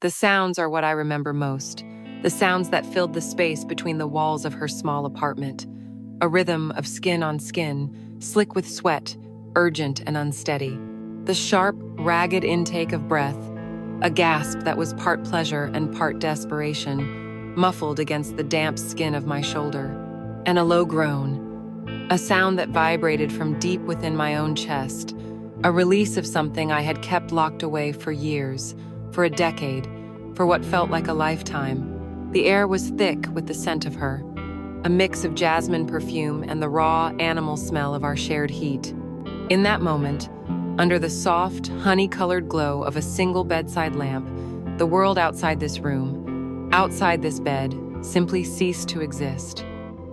The sounds are what I remember most, the sounds that filled the space between the walls of her small apartment. A rhythm of skin on skin, slick with sweat, urgent and unsteady. The sharp, ragged intake of breath, a gasp that was part pleasure and part desperation, muffled against the damp skin of my shoulder. And a low groan, a sound that vibrated from deep within my own chest, a release of something I had kept locked away for years, for a decade, for what felt like a lifetime. The air was thick with the scent of her, a mix of jasmine perfume and the raw animal smell of our shared heat. In that moment, under the soft, honey-colored glow of a single bedside lamp, the world outside this room, outside this bed, simply ceased to exist.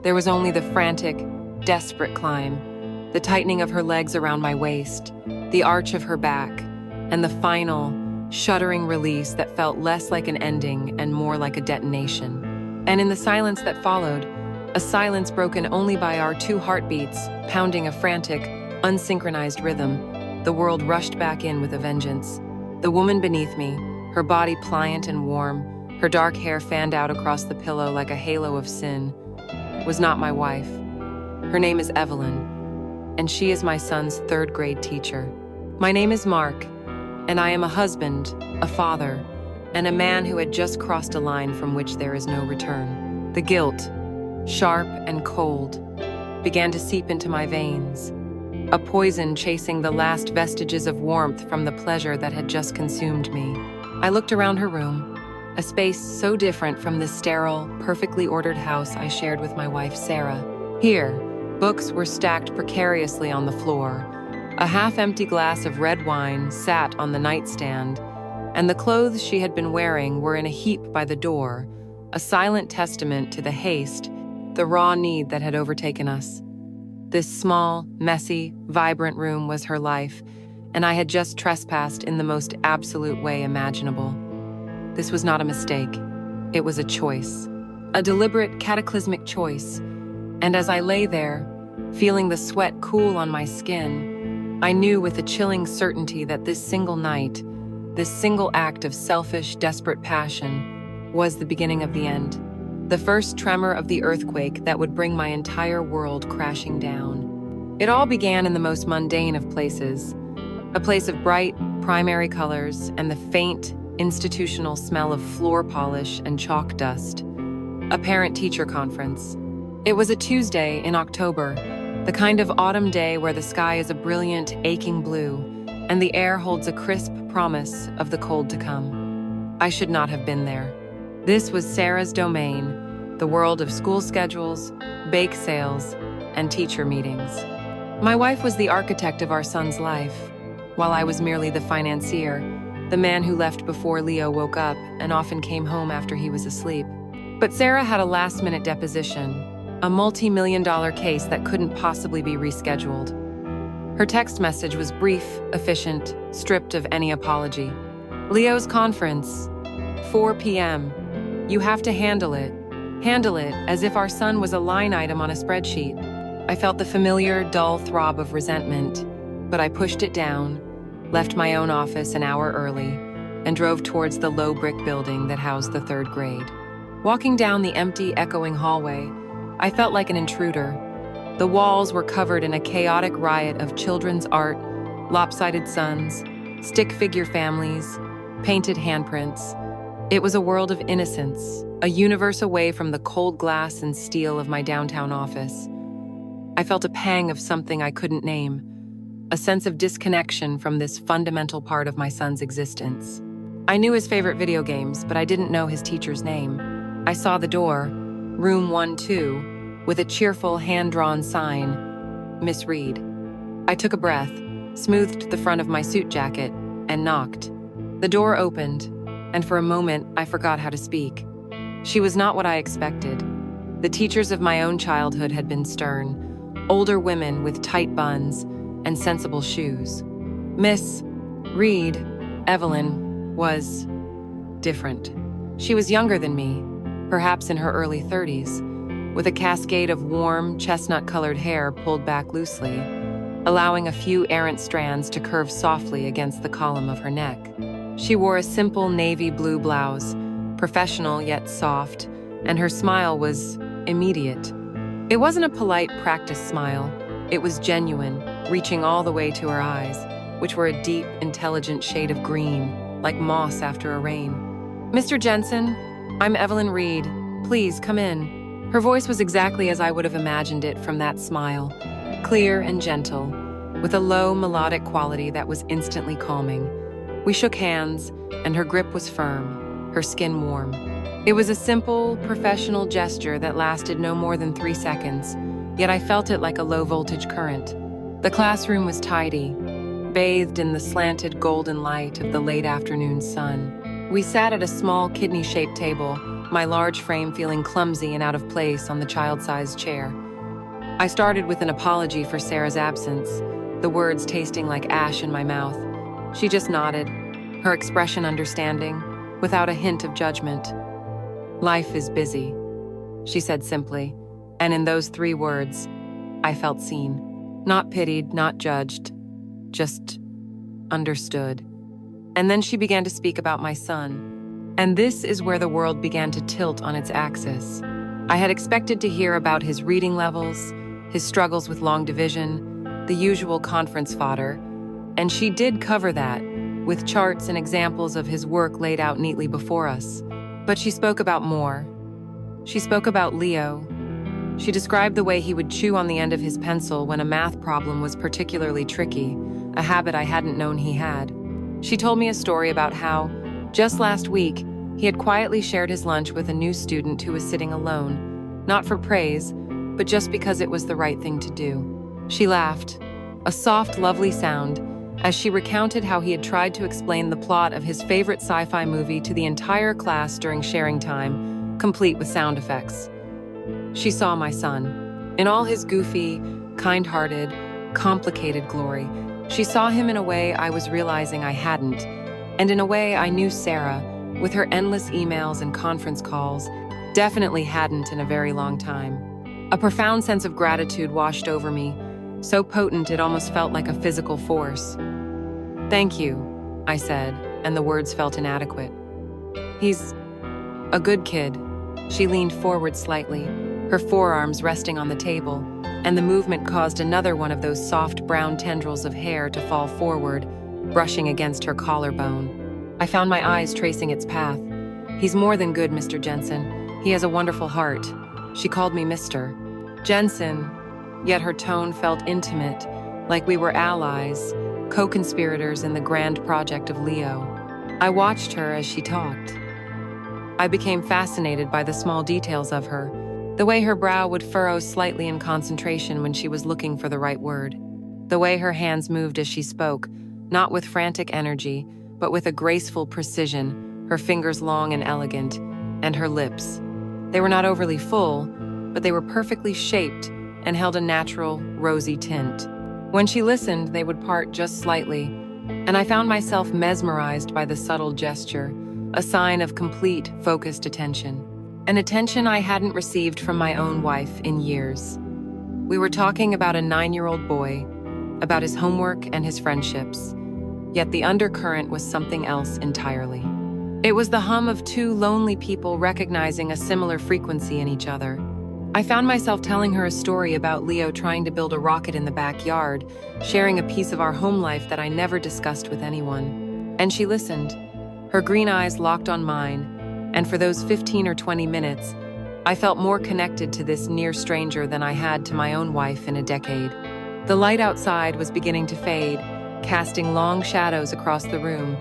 There was only the frantic, desperate climb, the tightening of her legs around my waist, the arch of her back, and the final, shuddering release that felt less like an ending and more like a detonation. And in the silence that followed, a silence broken only by our two heartbeats, pounding a frantic, unsynchronized rhythm, the world rushed back in with a vengeance. The woman beneath me, her body pliant and warm, her dark hair fanned out across the pillow like a halo of sin, was not my wife. Her name is Evelyn, and she is my son's third-grade teacher. My name is Mark, and I am a husband, a father, and a man who had just crossed a line from which there is no return. The guilt, sharp and cold, began to seep into my veins, a poison chasing the last vestiges of warmth from the pleasure that had just consumed me. I looked around her room, a space so different from the sterile, perfectly ordered house I shared with my wife, Sarah. Here, books were stacked precariously on the floor, a half-empty glass of red wine sat on the nightstand, and the clothes she had been wearing were in a heap by the door, a silent testament to the haste, the raw need that had overtaken us. This small, messy, vibrant room was her life, and I had just trespassed in the most absolute way imaginable. This was not a mistake. It was a choice, a deliberate, cataclysmic choice. And as I lay there, feeling the sweat cool on my skin, I knew with a chilling certainty that this single night, this single act of selfish, desperate passion, was the beginning of the end. The first tremor of the earthquake that would bring my entire world crashing down. It all began in the most mundane of places, a place of bright, primary colors and the faint, institutional smell of floor polish and chalk dust. A parent-teacher conference. It was a Tuesday in October, the kind of autumn day where the sky is a brilliant, aching blue, and the air holds a crisp promise of the cold to come. I should not have been there. This was Sarah's domain, the world of school schedules, bake sales, and teacher meetings. My wife was the architect of our son's life, while I was merely the financier, the man who left before Leo woke up and often came home after he was asleep. But Sarah had a last-minute deposition, a multi-million-dollar case that couldn't possibly be rescheduled. Her text message was brief, efficient, stripped of any apology. Leo's conference, 4 p.m. You have to handle it. Handle it as if our son was a line item on a spreadsheet. I felt the familiar, dull throb of resentment, but I pushed it down, left my own office an hour early, and drove towards the low brick building that housed the third grade. Walking down the empty, echoing hallway, I felt like an intruder. The walls were covered in a chaotic riot of children's art, lopsided suns, stick figure families, painted handprints. It was a world of innocence, a universe away from the cold glass and steel of my downtown office. I felt a pang of something I couldn't name, a sense of disconnection from this fundamental part of my son's existence. I knew his favorite video games, but I didn't know his teacher's name. I saw the door, room 1-2, with a cheerful hand-drawn sign, Miss Reed. I took a breath, smoothed the front of my suit jacket, and knocked. The door opened, and for a moment, I forgot how to speak. She was not what I expected. The teachers of my own childhood had been stern, older women with tight buns and sensible shoes. Miss Reed, Evelyn, was different. She was younger than me, perhaps in her early 30s, with a cascade of warm, chestnut-colored hair pulled back loosely, allowing a few errant strands to curve softly against the column of her neck. She wore a simple navy blue blouse, professional yet soft, and her smile was immediate. It wasn't a polite practice smile. It was genuine, reaching all the way to her eyes, which were a deep, intelligent shade of green, like moss after a rain. "Mr. Jensen, I'm Evelyn Reed. Please come in." Her voice was exactly as I would have imagined it from that smile, clear and gentle, with a low melodic quality that was instantly calming. We shook hands, and her grip was firm, her skin warm. It was a simple, professional gesture that lasted no more than 3 seconds, yet I felt it like a low-voltage current. The classroom was tidy, bathed in the slanted golden light of the late afternoon sun. We sat at a small kidney-shaped table, my large frame feeling clumsy and out of place on the child-sized chair. I started with an apology for Sarah's absence, the words tasting like ash in my mouth. She just nodded, her expression understanding, without a hint of judgment. "Life is busy," she said simply, and in those 3 words, I felt seen. Not pitied, not judged, just understood. And then she began to speak about my son. And this is where the world began to tilt on its axis. I had expected to hear about his reading levels, his struggles with long division, the usual conference fodder, and she did cover that, with charts and examples of his work laid out neatly before us. But she spoke about more. She spoke about Leo. She described the way he would chew on the end of his pencil when a math problem was particularly tricky, a habit I hadn't known he had. She told me a story about how, just last week, he had quietly shared his lunch with a new student who was sitting alone, not for praise, but just because it was the right thing to do. She laughed, a soft, lovely sound, as she recounted how he had tried to explain the plot of his favorite sci-fi movie to the entire class during sharing time, complete with sound effects. She saw my son. In all his goofy, kind-hearted, complicated glory, she saw him in a way I was realizing I hadn't, and in a way I knew Sarah, with her endless emails and conference calls, definitely hadn't in a very long time. A profound sense of gratitude washed over me, so potent it almost felt like a physical force. "Thank you," I said, and the words felt inadequate. "He's a good kid." She leaned forward slightly, her forearms resting on the table, and the movement caused another one of those soft brown tendrils of hair to fall forward, brushing against her collarbone. I found my eyes tracing its path. "He's more than good, Mr. Jensen. He has a wonderful heart." She called me Mr. Jensen, yet her tone felt intimate, like we were allies, co-conspirators in the grand project of Leo. I watched her as she talked. I became fascinated by the small details of her, the way her brow would furrow slightly in concentration when she was looking for the right word, the way her hands moved as she spoke, not with frantic energy, but with a graceful precision, her fingers long and elegant, and her lips. They were not overly full, but they were perfectly shaped and held a natural, rosy tint. When she listened, they would part just slightly, and I found myself mesmerized by the subtle gesture, a sign of complete, focused attention. An attention I hadn't received from my own wife in years. We were talking about a 9-year-old boy, about his homework and his friendships, yet the undercurrent was something else entirely. It was the hum of 2 lonely people recognizing a similar frequency in each other. I found myself telling her a story about Leo trying to build a rocket in the backyard, sharing a piece of our home life that I never discussed with anyone. And she listened, her green eyes locked on mine, and for those 15 or 20 minutes, I felt more connected to this near stranger than I had to my own wife in a decade. The light outside was beginning to fade, casting long shadows across the room.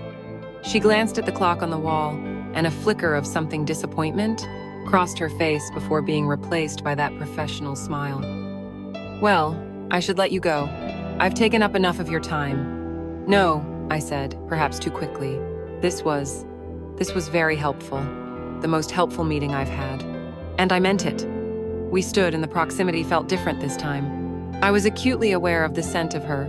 She glanced at the clock on the wall, and a flicker of something disappointment crossed her face before being replaced by that professional smile. "Well, I should let you go. I've taken up enough of your time." "No," I said, perhaps too quickly. This was very helpful. The most helpful meeting I've had. And I meant it. We stood and the proximity felt different this time. I was acutely aware of the scent of her,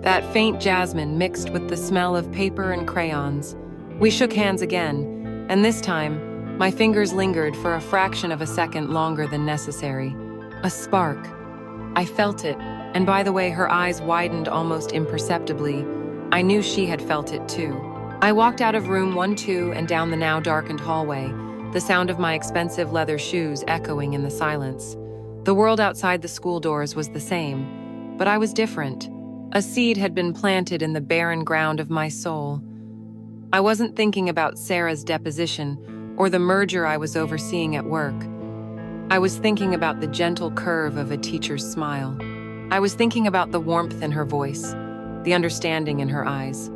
that faint jasmine mixed with the smell of paper and crayons. We shook hands again, and this time, my fingers lingered for a fraction of a second longer than necessary. A spark. I felt it, and by the way her eyes widened almost imperceptibly, I knew she had felt it too. I walked out of room 1-2 and down the now darkened hallway, the sound of my expensive leather shoes echoing in the silence. The world outside the school doors was the same, but I was different. A seed had been planted in the barren ground of my soul. I wasn't thinking about Sarah's deposition or the merger I was overseeing at work. I was thinking about the gentle curve of a teacher's smile. I was thinking about the warmth in her voice, the understanding in her eyes.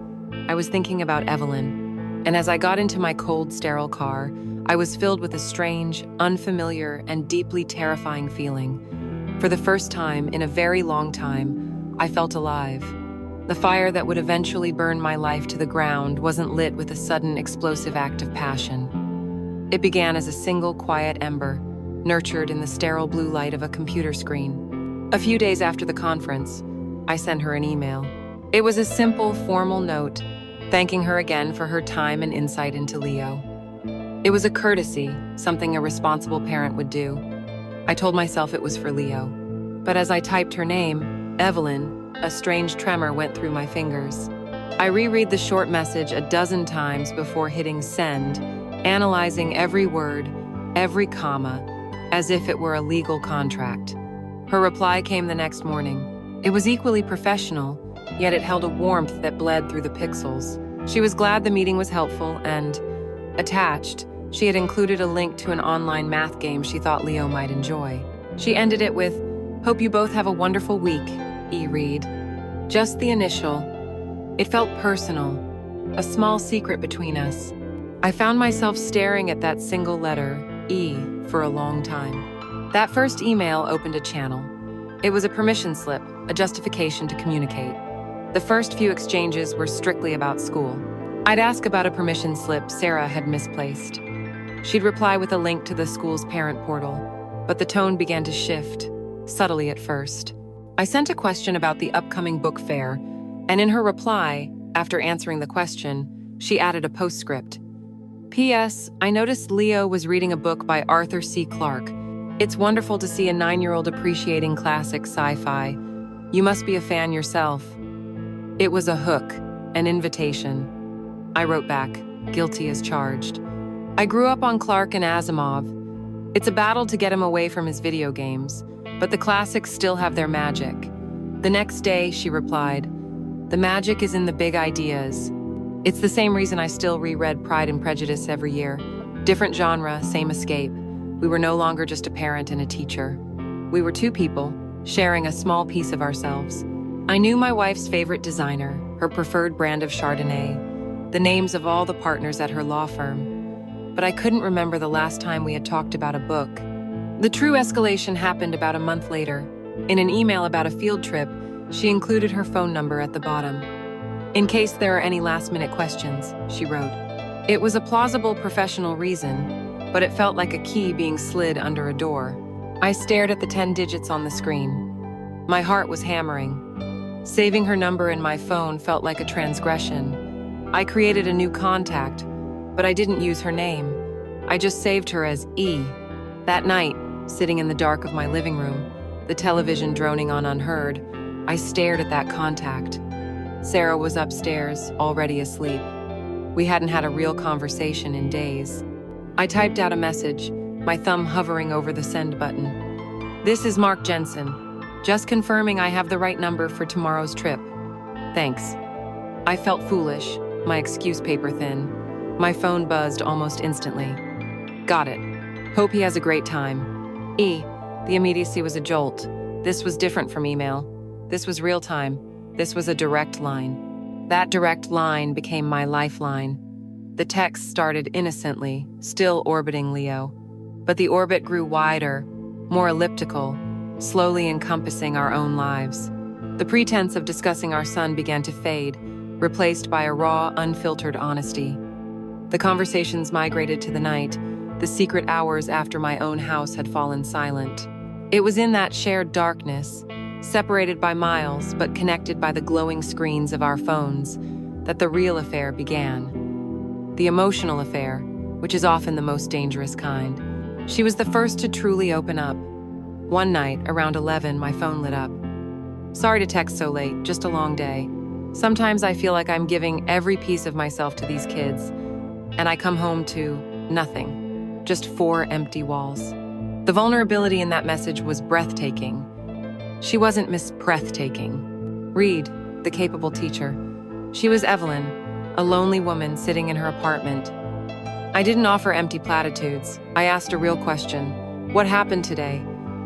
I was thinking about Evelyn, and as I got into my cold, sterile car, I was filled with a strange, unfamiliar, and deeply terrifying feeling. For the first time in a very long time, I felt alive. The fire that would eventually burn my life to the ground wasn't lit with a sudden, explosive act of passion. It began as a single, quiet ember, nurtured in the sterile blue light of a computer screen. A few days after the conference, I sent her an email. It was a simple, formal note, thanking her again for her time and insight into Leo. It was a courtesy, something a responsible parent would do. I told myself it was for Leo. But as I typed her name, Evelyn, a strange tremor went through my fingers. I reread the short message a dozen times before hitting send, analyzing every word, every comma, as if it were a legal contract. Her reply came the next morning. It was equally professional, yet it held a warmth that bled through the pixels. She was glad the meeting was helpful and, attached, she had included a link to an online math game she thought Leo might enjoy. She ended it with, "Hope you both have a wonderful week, E-Read." Just the initial. It felt personal, a small secret between us. I found myself staring at that single letter, E, for a long time. That first email opened a channel. It was a permission slip, a justification to communicate. The first few exchanges were strictly about school. I'd ask about a permission slip Sarah had misplaced. She'd reply with a link to the school's parent portal, but the tone began to shift, subtly at first. I sent a question about the upcoming book fair, and in her reply, after answering the question, she added a postscript. P.S. I noticed Leo was reading a book by Arthur C. Clarke. It's wonderful to see a 9-year-old appreciating classic sci-fi. You must be a fan yourself. It was a hook, an invitation. I wrote back, guilty as charged. I grew up on Clarke and Asimov. It's a battle to get him away from his video games, but the classics still have their magic. The next day, she replied, "The magic is in the big ideas." It's the same reason I still reread Pride and Prejudice every year. Different genre, same escape. We were no longer just a parent and a teacher. We were two people, sharing a small piece of ourselves. I knew my wife's favorite designer, her preferred brand of Chardonnay, the names of all the partners at her law firm. But I couldn't remember the last time we had talked about a book. The true escalation happened about a month later. In an email about a field trip, she included her phone number at the bottom. "In case there are any last-minute questions," she wrote. It was a plausible professional reason, but it felt like a key being slid under a door. I stared at the 10 digits on the screen. My heart was hammering. Saving her number in my phone felt like a transgression. I created a new contact, but I didn't use her name. I just saved her as E. That night, sitting in the dark of my living room, the television droning on unheard, I stared at that contact. Sarah was upstairs, already asleep. We hadn't had a real conversation in days. I typed out a message, my thumb hovering over the send button. "This is Mark Jensen. Just confirming I have the right number for tomorrow's trip. Thanks." I felt foolish, my excuse paper thin. My phone buzzed almost instantly. "Got it. Hope he has a great time. E." The immediacy was a jolt. This was different from email. This was real time. This was a direct line. That direct line became my lifeline. The text started innocently, still orbiting Leo. But the orbit grew wider, more elliptical, slowly encompassing our own lives. The pretense of discussing our son began to fade, replaced by a raw, unfiltered honesty. The conversations migrated to the night, the secret hours after my own house had fallen silent. It was in that shared darkness, separated by miles but connected by the glowing screens of our phones, that the real affair began. The emotional affair, which is often the most dangerous kind. She was the first to truly open up. One night, around 11, my phone lit up. "Sorry to text so late, just a long day." Sometimes I feel like I'm giving every piece of myself to these kids, and I come home to nothing, just 4 empty walls. The vulnerability in that message was breathtaking. She wasn't Miss Breathtaking. Reed, the capable teacher. She was Evelyn, a lonely woman sitting in her apartment. I didn't offer empty platitudes. I asked a real question. What happened today?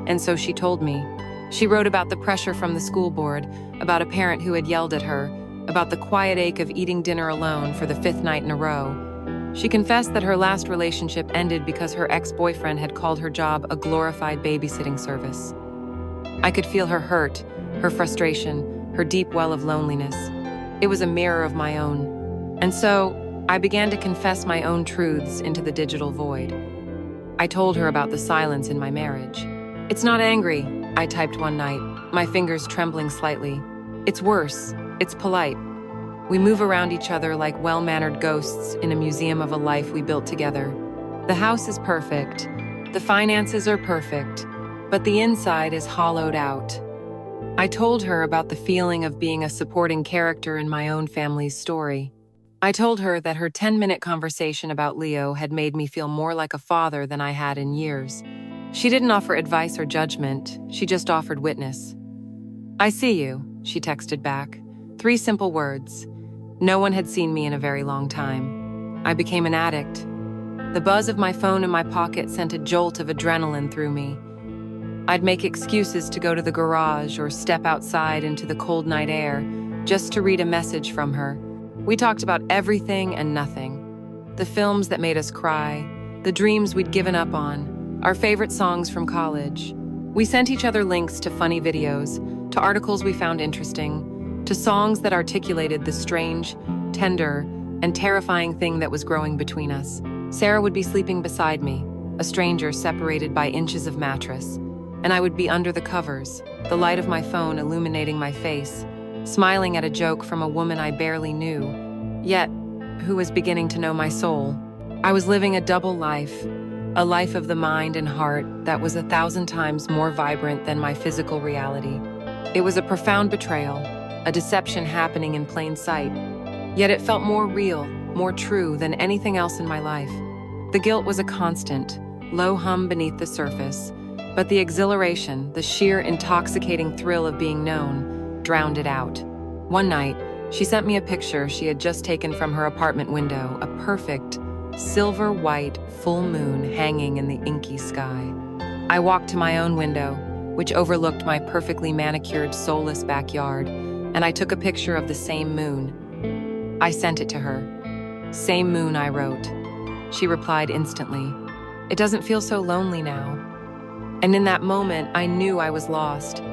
And so she told me. She wrote about the pressure from the school board, about a parent who had yelled at her, about the quiet ache of eating dinner alone for the 5th night in a row. She confessed that her last relationship ended because her ex-boyfriend had called her job a glorified babysitting service. I could feel her hurt, her frustration, her deep well of loneliness. It was a mirror of my own. And so, I began to confess my own truths into the digital void. I told her about the silence in my marriage. "It's not angry," I typed one night, my fingers trembling slightly. "It's worse. It's polite. We move around each other like well-mannered ghosts in a museum of a life we built together. The house is perfect. The finances are perfect. But the inside is hollowed out." I told her about the feeling of being a supporting character in my own family's story. I told her that her 10-minute conversation about Leo had made me feel more like a father than I had in years. She didn't offer advice or judgment, she just offered witness. "I see you," she texted back. 3 simple words. No one had seen me in a very long time. I became an addict. The buzz of my phone in my pocket sent a jolt of adrenaline through me. I'd make excuses to go to the garage or step outside into the cold night air just to read a message from her. We talked about everything and nothing. The films that made us cry, the dreams we'd given up on, our favorite songs from college. We sent each other links to funny videos, to articles we found interesting, to songs that articulated the strange, tender, and terrifying thing that was growing between us. Sarah would be sleeping beside me, a stranger separated by inches of mattress, and I would be under the covers, the light of my phone illuminating my face, smiling at a joke from a woman I barely knew, yet who was beginning to know my soul. I was living a double life, a life of the mind and heart that was 1,000 times more vibrant than my physical reality. It was a profound betrayal, a deception happening in plain sight, yet it felt more real, more true than anything else in my life. The guilt was a constant, low hum beneath the surface, but the exhilaration, the sheer intoxicating thrill of being known, drowned it out. One night, she sent me a picture she had just taken from her apartment window, a perfect, silver-white full moon hanging in the inky sky. I walked to my own window, which overlooked my perfectly manicured, soulless backyard, and I took a picture of the same moon. I sent it to her. "Same moon," I wrote. She replied instantly, "It doesn't feel so lonely now." And in that moment, I knew I was lost.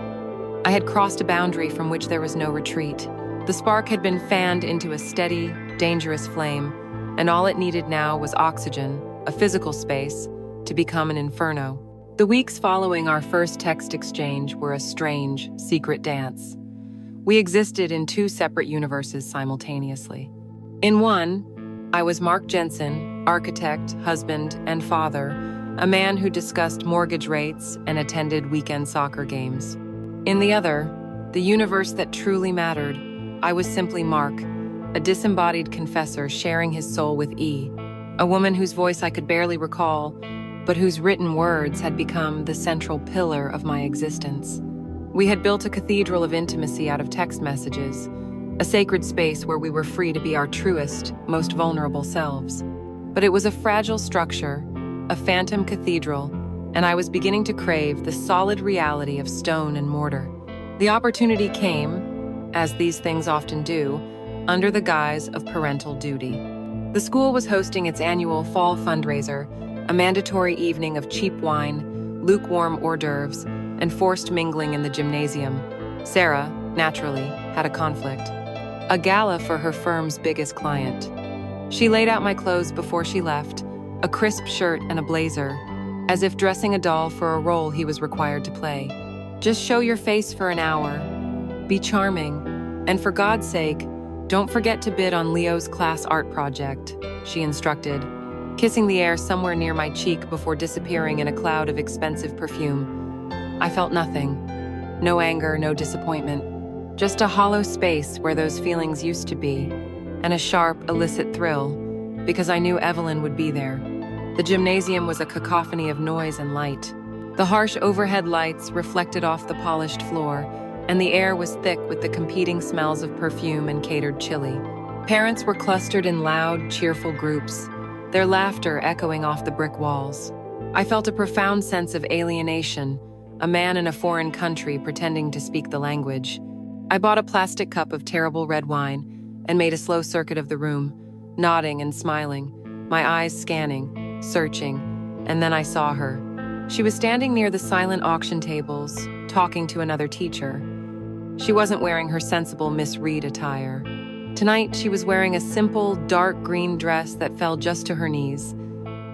I had crossed a boundary from which there was no retreat. The spark had been fanned into a steady, dangerous flame, and all it needed now was oxygen, a physical space, to become an inferno. The weeks following our first text exchange were a strange, secret dance. We existed in 2 separate universes simultaneously. In one, I was Mark Jensen, architect, husband, and father, a man who discussed mortgage rates and attended weekend soccer games. In the other, the universe that truly mattered, I was simply Mark, a disembodied confessor sharing his soul with E, a woman whose voice I could barely recall, but whose written words had become the central pillar of my existence. We had built a cathedral of intimacy out of text messages, a sacred space where we were free to be our truest, most vulnerable selves. But it was a fragile structure, a phantom cathedral, and I was beginning to crave the solid reality of stone and mortar. The opportunity came, as these things often do, under the guise of parental duty. The school was hosting its annual fall fundraiser, a mandatory evening of cheap wine, lukewarm hors d'oeuvres, and forced mingling in the gymnasium. Sarah, naturally, had a conflict. A gala for her firm's biggest client. She laid out my clothes before she left, a crisp shirt and a blazer, as if dressing a doll for a role he was required to play. "Just show your face for an hour. Be charming. And for God's sake, don't forget to bid on Leo's class art project," she instructed, kissing the air somewhere near my cheek before disappearing in a cloud of expensive perfume. I felt nothing. No anger, no disappointment. just a hollow space where those feelings used to be, and a sharp, illicit thrill, because I knew Evelyn would be there. The gymnasium was a cacophony of noise and light. The harsh overhead lights reflected off the polished floor, and the air was thick with the competing smells of perfume and catered chili. Parents were clustered in loud, cheerful groups, their laughter echoing off the brick walls. I felt a profound sense of alienation, a man in a foreign country pretending to speak the language. I bought a plastic cup of terrible red wine and made a slow circuit of the room, nodding and smiling, my eyes scanning, searching, and then I saw her. She was standing near the silent auction tables, talking to another teacher. She wasn't wearing her sensible Miss Reed attire. Tonight, she was wearing a simple, dark green dress that fell just to her knees.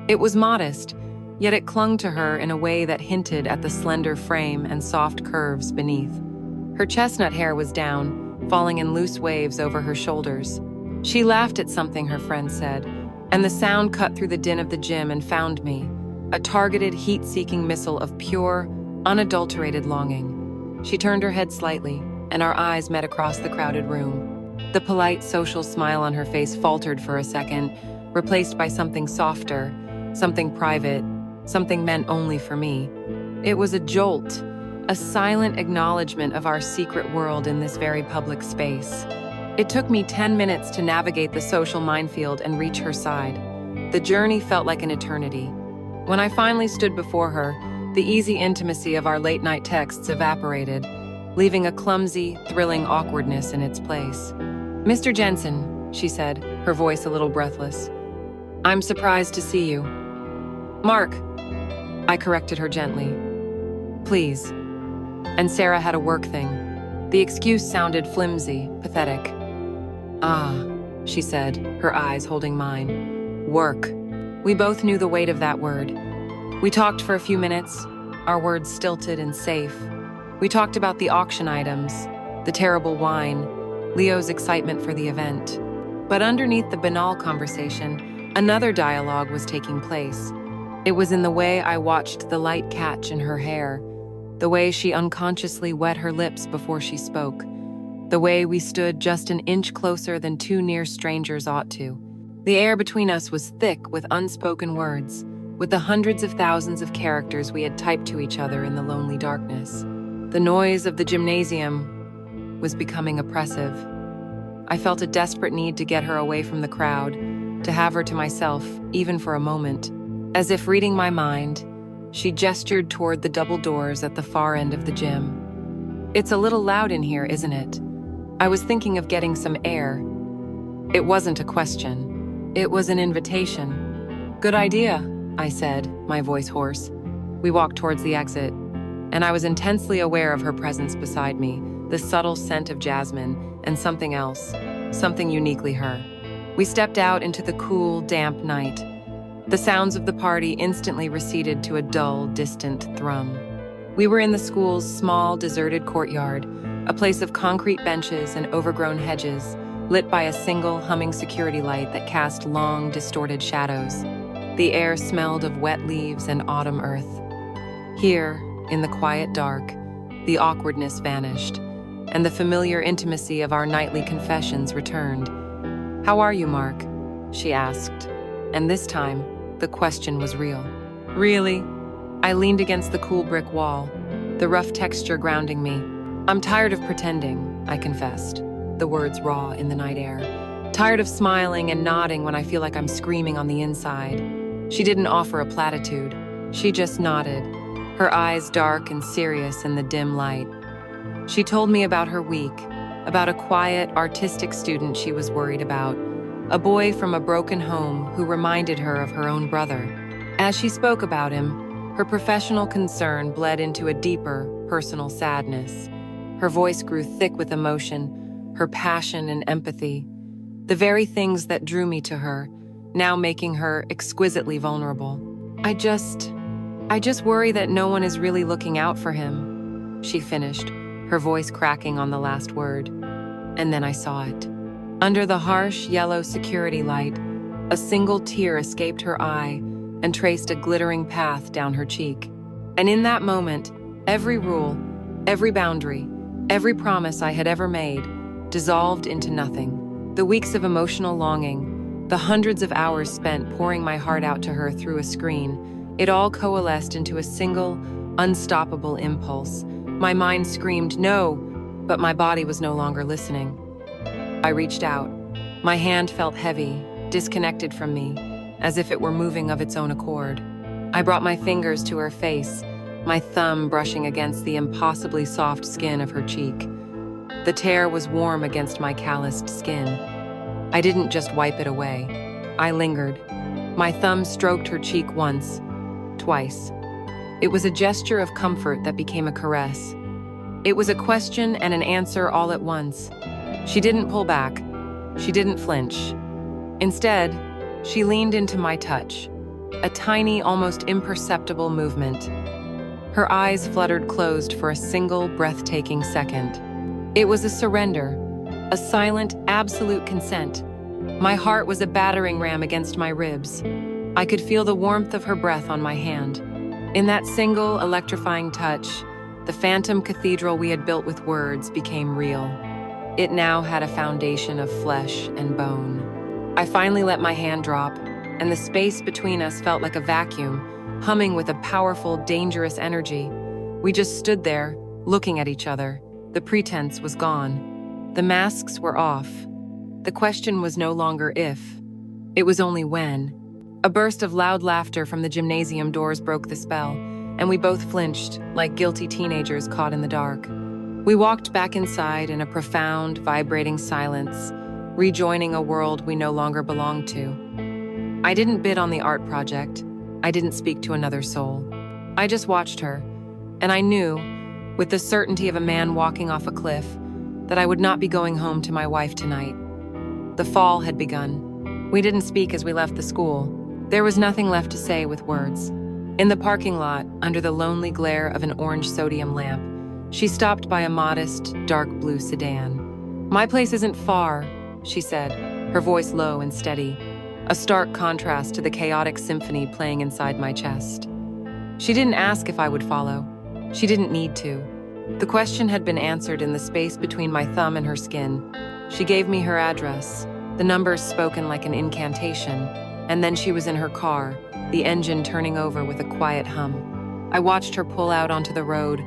It was modest, yet it clung to her in a way that hinted at the slender frame and soft curves beneath. Her chestnut hair was down, falling in loose waves over her shoulders. She laughed at something her friend said, and the sound cut through the din of the gym and found me, a targeted, heat-seeking missile of pure, unadulterated longing. She turned her head slightly, and our eyes met across the crowded room. The polite, social smile on her face faltered for a second, replaced by something softer, something private, something meant only for me. It was a jolt, a silent acknowledgement of our secret world in this very public space. It took me 10 minutes to navigate the social minefield and reach her side. The journey felt like an eternity. When I finally stood before her, the easy intimacy of our late-night texts evaporated, leaving a clumsy, thrilling awkwardness in its place. "Mr. Jensen," she said, her voice a little breathless. "I'm surprised to see you." "Mark," I corrected her gently. "Please." And Sarah had a work thing. The excuse sounded flimsy, pathetic. "Ah," she said, her eyes holding mine. "Work." We both knew the weight of that word. We talked for a few minutes, our words stilted and safe. We talked about the auction items, the terrible wine, Leo's excitement for the event. But underneath the banal conversation, another dialogue was taking place. It was in the way I watched the light catch in her hair, the way she unconsciously wet her lips before she spoke, the way we stood just an inch closer than two near strangers ought to. The air between us was thick with unspoken words, with the hundreds of thousands of characters we had typed to each other in the lonely darkness. The noise of the gymnasium was becoming oppressive. I felt a desperate need to get her away from the crowd, to have her to myself, even for a moment. As if reading my mind, she gestured toward the double doors at the far end of the gym. "It's a little loud in here, isn't it? I was thinking of getting some air." It wasn't a question. It was an invitation. "Good idea," I said, my voice hoarse. We walked towards the exit, and I was intensely aware of her presence beside me, the subtle scent of jasmine, and something else, something uniquely her. We stepped out into the cool, damp night. The sounds of the party instantly receded to a dull, distant thrum. We were in the school's small, deserted courtyard, a place of concrete benches and overgrown hedges, lit by a single, humming security light that cast long, distorted shadows. The air smelled of wet leaves and autumn earth. Here, in the quiet dark, the awkwardness vanished, and the familiar intimacy of our nightly confessions returned. "How are you, Mark?" she asked, and this time, the question was real. "Really?" I leaned against the cool brick wall, the rough texture grounding me. "I'm tired of pretending," I confessed, the words raw in the night air. "Tired of smiling and nodding when I feel like I'm screaming on the inside." She didn't offer a platitude. She just nodded, her eyes dark and serious in the dim light. She told me about her week, about a quiet, artistic student she was worried about, a boy from a broken home who reminded her of her own brother. As she spoke about him, her professional concern bled into a deeper, personal sadness. Her voice grew thick with emotion, her passion and empathy, the very things that drew me to her, now making her exquisitely vulnerable. I just worry that no one is really looking out for him," she finished, her voice cracking on the last word. And then I saw it. Under the harsh, yellow security light, a single tear escaped her eye and traced a glittering path down her cheek. And in that moment, every rule, every boundary, Every promise I had ever made dissolved into nothing. The weeks of emotional longing, the hundreds of hours spent pouring my heart out to her through a screen, it all coalesced into a single, unstoppable impulse. My mind screamed no, but my body was no longer listening. I reached out. My hand felt heavy, disconnected from me, as if it were moving of its own accord. I brought my fingers to her face, my thumb brushing against the impossibly soft skin of her cheek. The tear was warm against my calloused skin. I didn't just wipe it away. I lingered. My thumb stroked her cheek once, twice. It was a gesture of comfort that became a caress. It was a question and an answer all at once. She didn't pull back. She didn't flinch. Instead, she leaned into my touch, a tiny, almost imperceptible movement. Her eyes fluttered closed for a single, breathtaking second. It was a surrender, a silent, absolute consent. My heart was a battering ram against my ribs. I could feel the warmth of her breath on my hand. In that single, electrifying touch, the phantom cathedral we had built with words became real. It now had a foundation of flesh and bone. I finally let my hand drop, and the space between us felt like a vacuum, humming with a powerful, dangerous energy. We just stood there, looking at each other. The pretense was gone. The masks were off. The question was no longer if. It was only when. A burst of loud laughter from the gymnasium doors broke the spell, and we both flinched, like guilty teenagers caught in the dark. We walked back inside in a profound, vibrating silence, rejoining a world we no longer belonged to. I didn't bid on the art project. I didn't speak to another soul. I just watched her, and I knew, with the certainty of a man walking off a cliff, that I would not be going home to my wife tonight. The fall had begun. We didn't speak as we left the school. There was nothing left to say with words. In the parking lot, under the lonely glare of an orange sodium lamp, she stopped by a modest, dark blue sedan. "My place isn't far," she said, her voice low and steady, a stark contrast to the chaotic symphony playing inside my chest. She didn't ask if I would follow. She didn't need to. The question had been answered in the space between my thumb and her skin. She gave me her address, the numbers spoken like an incantation, and then she was in her car, the engine turning over with a quiet hum. I watched her pull out onto the road,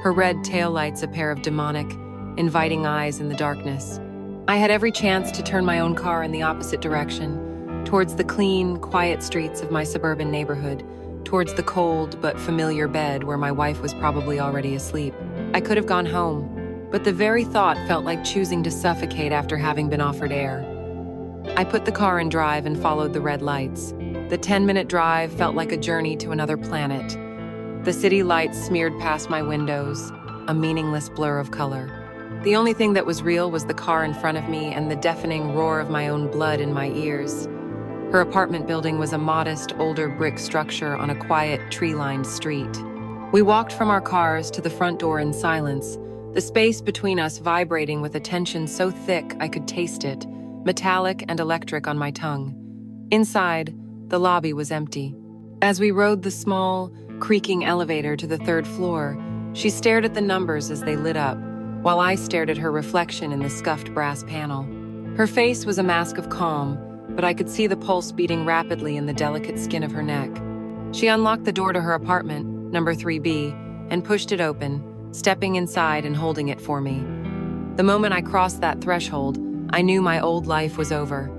her red taillights a pair of demonic, inviting eyes in the darkness. I had every chance to turn my own car in the opposite direction, towards the clean, quiet streets of my suburban neighborhood, towards the cold but familiar bed where my wife was probably already asleep. I could have gone home, but the very thought felt like choosing to suffocate after having been offered air. I put the car in drive and followed the red lights. The 10-minute drive felt like a journey to another planet. The city lights smeared past my windows, a meaningless blur of color. The only thing that was real was the car in front of me and the deafening roar of my own blood in my ears. Her apartment building was a modest, older brick structure on a quiet, tree-lined street. We walked from our cars to the front door in silence, the space between us vibrating with a tension so thick I could taste it, metallic and electric on my tongue. Inside, the lobby was empty. As we rode the small, creaking elevator to the third floor, she stared at the numbers as they lit up, while I stared at her reflection in the scuffed brass panel. Her face was a mask of calm, but I could see the pulse beating rapidly in the delicate skin of her neck. She unlocked the door to her apartment, number 3B, and pushed it open, stepping inside and holding it for me. The moment I crossed that threshold, I knew my old life was over.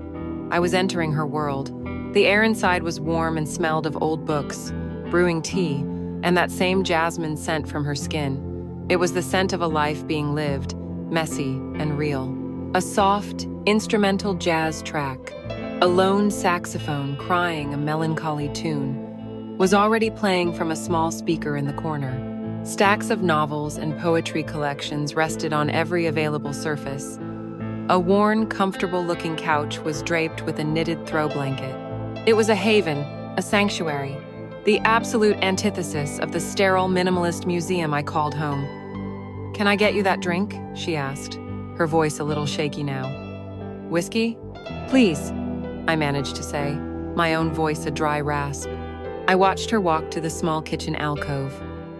I was entering her world. The air inside was warm and smelled of old books, brewing tea, and that same jasmine scent from her skin. It was the scent of a life being lived, messy and real. A soft, instrumental jazz track, a lone saxophone crying a melancholy tune, was already playing from a small speaker in the corner. Stacks of novels and poetry collections rested on every available surface. A worn, comfortable-looking couch was draped with a knitted throw blanket. It was a haven, a sanctuary, the absolute antithesis of the sterile, minimalist museum I called home. "Can I get you that drink?" she asked, her voice a little shaky now. "Whiskey? Please," I managed to say, my own voice a dry rasp. I watched her walk to the small kitchen alcove.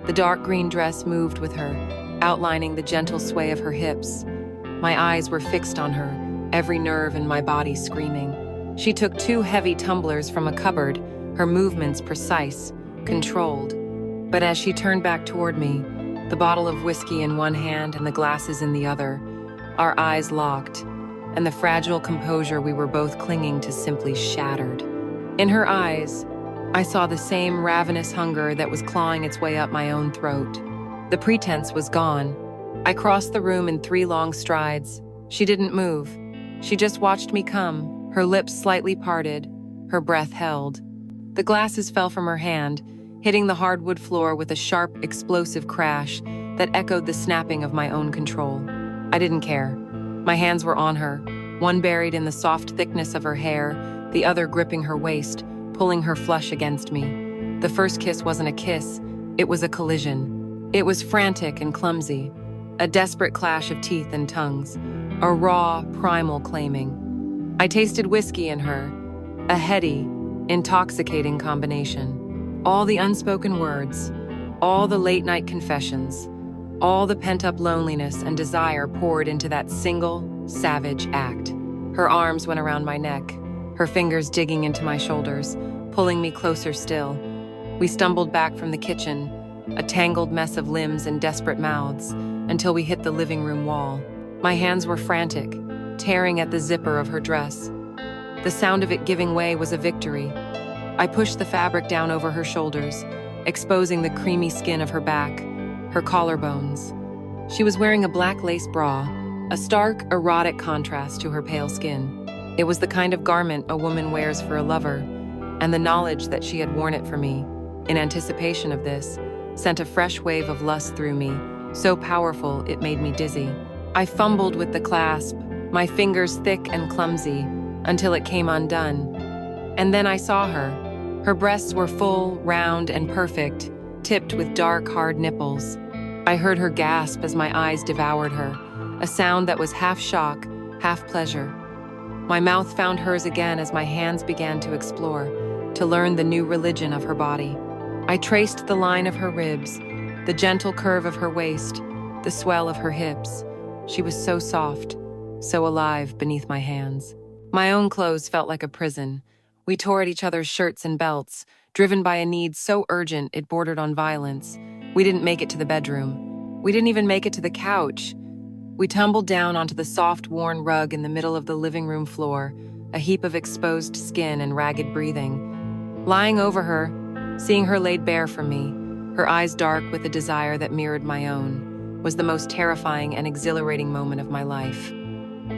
The dark green dress moved with her, outlining the gentle sway of her hips. My eyes were fixed on her, every nerve in my body screaming. She took 2 heavy tumblers from a cupboard, her movements precise, controlled. But as she turned back toward me, the bottle of whiskey in one hand and the glasses in the other, our eyes locked, and the fragile composure we were both clinging to simply shattered. In her eyes, I saw the same ravenous hunger that was clawing its way up my own throat. The pretense was gone. I crossed the room in 3 long strides. She didn't move. She just watched me come, her lips slightly parted, her breath held. The glasses fell from her hand, hitting the hardwood floor with a sharp, explosive crash that echoed the snapping of my own control. I didn't care. My hands were on her, one buried in the soft thickness of her hair, the other gripping her waist, pulling her flush against me. The first kiss wasn't a kiss, it was a collision. It was frantic and clumsy, a desperate clash of teeth and tongues, a raw, primal claiming. I tasted whiskey in her, a heady, intoxicating combination. All the unspoken words, all the late-night confessions, all the pent-up loneliness and desire poured into that single, savage act. Her arms went around my neck, her fingers digging into my shoulders, pulling me closer still. We stumbled back from the kitchen, a tangled mess of limbs and desperate mouths, until we hit the living room wall. My hands were frantic, tearing at the zipper of her dress. The sound of it giving way was a victory. I pushed the fabric down over her shoulders, exposing the creamy skin of her back, her collarbones. She was wearing a black lace bra, a stark, erotic contrast to her pale skin. It was the kind of garment a woman wears for a lover, and the knowledge that she had worn it for me, in anticipation of this, sent a fresh wave of lust through me, so powerful it made me dizzy. I fumbled with the clasp, my fingers thick and clumsy, until it came undone. And then I saw her. Her breasts were full, round, and perfect, tipped with dark, hard nipples. I heard her gasp as my eyes devoured her, a sound that was half shock, half pleasure. My mouth found hers again as my hands began to explore, to learn the new religion of her body. I traced the line of her ribs, the gentle curve of her waist, the swell of her hips. She was so soft, so alive beneath my hands. My own clothes felt like a prison. We tore at each other's shirts and belts, driven by a need so urgent it bordered on violence. We didn't make it to the bedroom. We didn't even make it to the couch. We tumbled down onto the soft, worn rug in the middle of the living room floor, a heap of exposed skin and ragged breathing. Lying over her, seeing her laid bare for me, her eyes dark with a desire that mirrored my own, was the most terrifying and exhilarating moment of my life.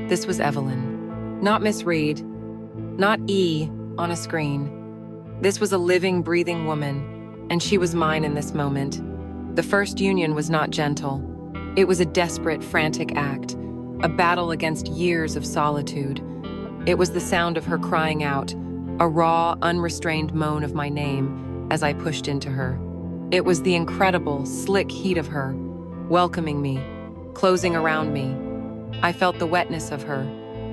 This was Evelyn. Not Miss Reed. Not E on a screen. This was a living, breathing woman, and she was mine in this moment. The first union was not gentle. It was a desperate, frantic act, a battle against years of solitude. It was the sound of her crying out, a raw, unrestrained moan of my name as I pushed into her. It was the incredible, slick heat of her, welcoming me, closing around me. I felt the wetness of her,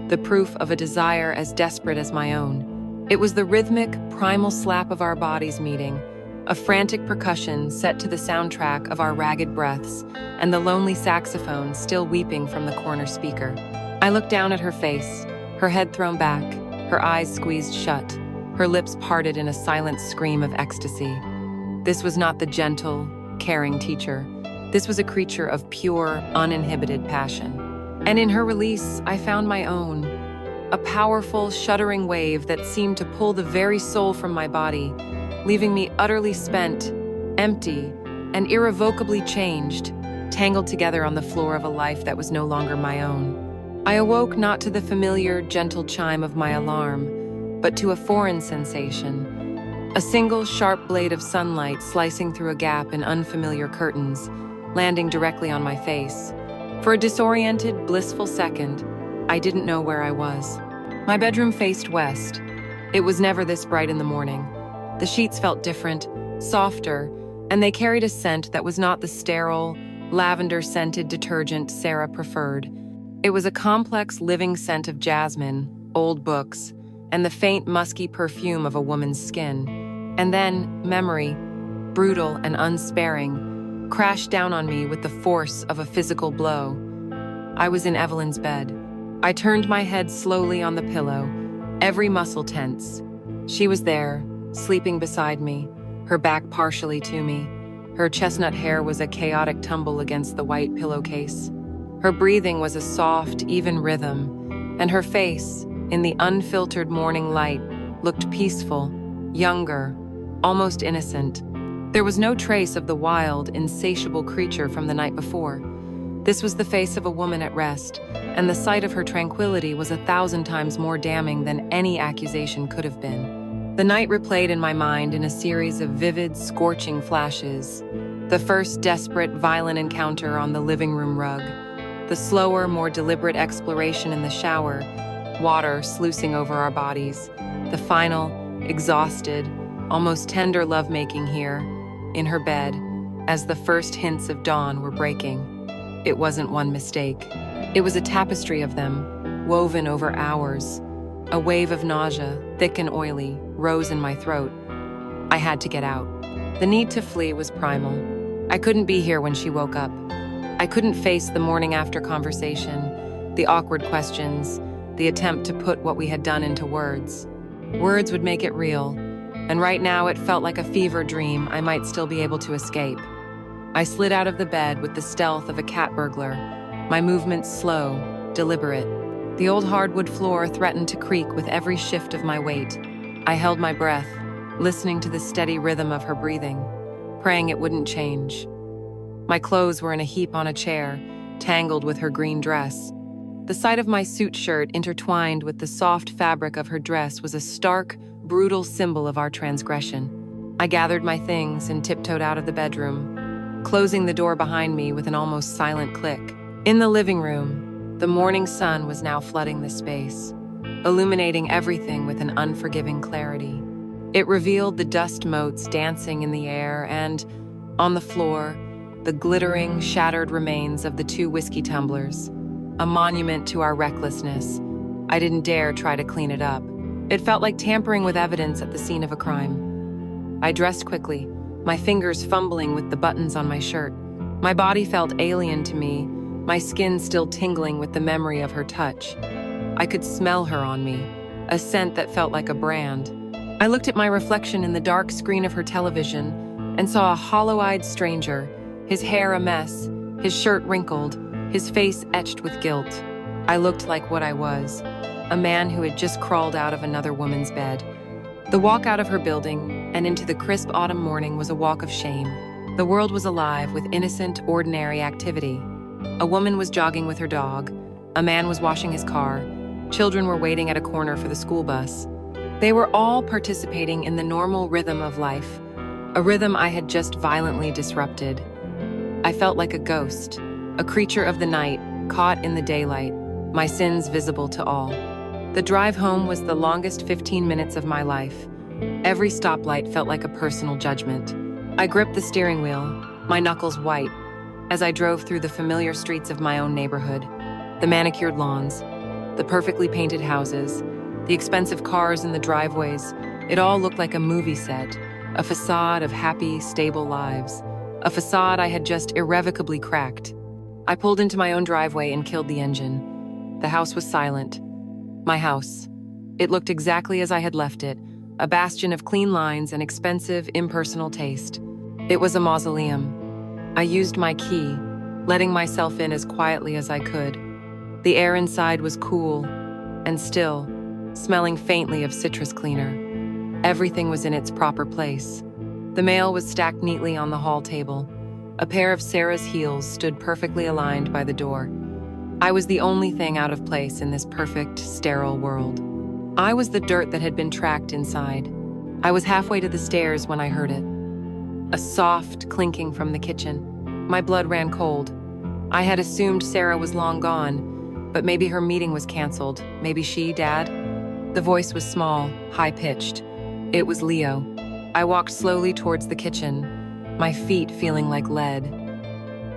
the proof of a desire as desperate as my own. It was the rhythmic, primal slap of our bodies meeting, a frantic percussion set to the soundtrack of our ragged breaths, and the lonely saxophone still weeping from the corner speaker. I looked down at her face, her head thrown back, her eyes squeezed shut, her lips parted in a silent scream of ecstasy. This was not the gentle, caring teacher. This was a creature of pure, uninhibited passion. And in her release, I found my own, a powerful, shuddering wave that seemed to pull the very soul from my body, leaving me utterly spent, empty, and irrevocably changed, tangled together on the floor of a life that was no longer my own. I awoke not to the familiar, gentle chime of my alarm, but to a foreign sensation, a single sharp blade of sunlight slicing through a gap in unfamiliar curtains, landing directly on my face. For a disoriented, blissful second, I didn't know where I was. My bedroom faced west. It was never this bright in the morning. The sheets felt different, softer, and they carried a scent that was not the sterile, lavender-scented detergent Sarah preferred. It was a complex, living scent of jasmine, old books, and the faint, musky perfume of a woman's skin. And then, memory, brutal and unsparing, crashed down on me with the force of a physical blow. I was in Evelyn's bed. I turned my head slowly on the pillow, every muscle tense. She was there, sleeping beside me, her back partially to me. Her chestnut hair was a chaotic tumble against the white pillowcase. Her breathing was a soft, even rhythm, and her face, in the unfiltered morning light, looked peaceful, younger, almost innocent. There was no trace of the wild, insatiable creature from the night before. This was the face of a woman at rest, and the sight of her tranquility was 1,000 times more damning than any accusation could have been. The night replayed in my mind in a series of vivid, scorching flashes. The first desperate, violent encounter on the living room rug. The slower, more deliberate exploration in the shower, water sluicing over our bodies. The final, exhausted, almost tender lovemaking here, in her bed, as the first hints of dawn were breaking. It wasn't one mistake. It was a tapestry of them, woven over hours. A wave of nausea, thick and oily, rose in my throat. I had to get out. The need to flee was primal. I couldn't be here when she woke up. I couldn't face the morning after conversation, the awkward questions, the attempt to put what we had done into words. Words would make it real, and right now it felt like a fever dream I might still be able to escape. I slid out of the bed with the stealth of a cat burglar, my movements slow, deliberate. The old hardwood floor threatened to creak with every shift of my weight. I held my breath, listening to the steady rhythm of her breathing, praying it wouldn't change. My clothes were in a heap on a chair, tangled with her green dress. The sight of my suit shirt intertwined with the soft fabric of her dress was a stark, brutal symbol of our transgression. I gathered my things and tiptoed out of the bedroom, closing the door behind me with an almost silent click. In the living room, the morning sun was now flooding the space, illuminating everything with an unforgiving clarity. It revealed the dust motes dancing in the air and, on the floor, the glittering, shattered remains of the 2 whiskey tumblers, a monument to our recklessness. I didn't dare try to clean it up. It felt like tampering with evidence at the scene of a crime. I dressed quickly, my fingers fumbling with the buttons on my shirt. My body felt alien to me, my skin still tingling with the memory of her touch. I could smell her on me, a scent that felt like a brand. I looked at my reflection in the dark screen of her television and saw a hollow-eyed stranger, his hair a mess, his shirt wrinkled, his face etched with guilt. I looked like what I was, a man who had just crawled out of another woman's bed. The walk out of her building and into the crisp autumn morning was a walk of shame. The world was alive with innocent, ordinary activity. A woman was jogging with her dog, a man was washing his car, children were waiting at a corner for the school bus. They were all participating in the normal rhythm of life, a rhythm I had just violently disrupted. I felt like a ghost, a creature of the night, caught in the daylight, my sins visible to all. The drive home was the longest 15 minutes of my life. Every stoplight felt like a personal judgment. I gripped the steering wheel, my knuckles white, as I drove through the familiar streets of my own neighborhood. The manicured lawns, the perfectly painted houses, the expensive cars in the driveways, it all looked like a movie set, a facade of happy, stable lives, a facade I had just irrevocably cracked. I pulled into my own driveway and killed the engine. The house was silent. My house. It looked exactly as I had left it, a bastion of clean lines and expensive, impersonal taste. It was a mausoleum. I used my key, letting myself in as quietly as I could. The air inside was cool and still, smelling faintly of citrus cleaner. Everything was in its proper place. The mail was stacked neatly on the hall table. A pair of Sarah's heels stood perfectly aligned by the door. I was the only thing out of place in this perfect, sterile world. I was the dirt that had been tracked inside. I was halfway to the stairs when I heard it. A soft clinking from the kitchen. My blood ran cold. I had assumed Sarah was long gone, but maybe her meeting was canceled. Maybe she, Dad? The voice was small, high-pitched. It was Leo. I walked slowly towards the kitchen, my feet feeling like lead.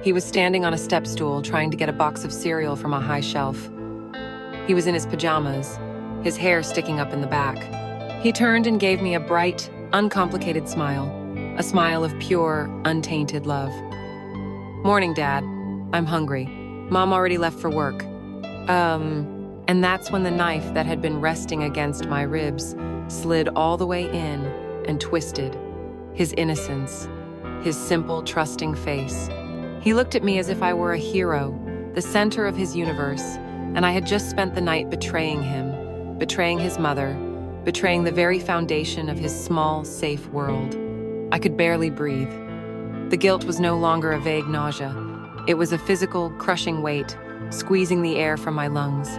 He was standing on a step stool trying to get a box of cereal from a high shelf. He was in his pajamas, his hair sticking up in the back. He turned and gave me a bright, uncomplicated smile, a smile of pure, untainted love. Morning, Dad. I'm hungry. Mom already left for work. And that's when the knife that had been resting against my ribs slid all the way in and twisted. His innocence, his simple, trusting face. He looked at me as if I were a hero, the center of his universe, and I had just spent the night betraying him, betraying his mother, betraying the very foundation of his small, safe world. I could barely breathe. The guilt was no longer a vague nausea. It was a physical, crushing weight, squeezing the air from my lungs.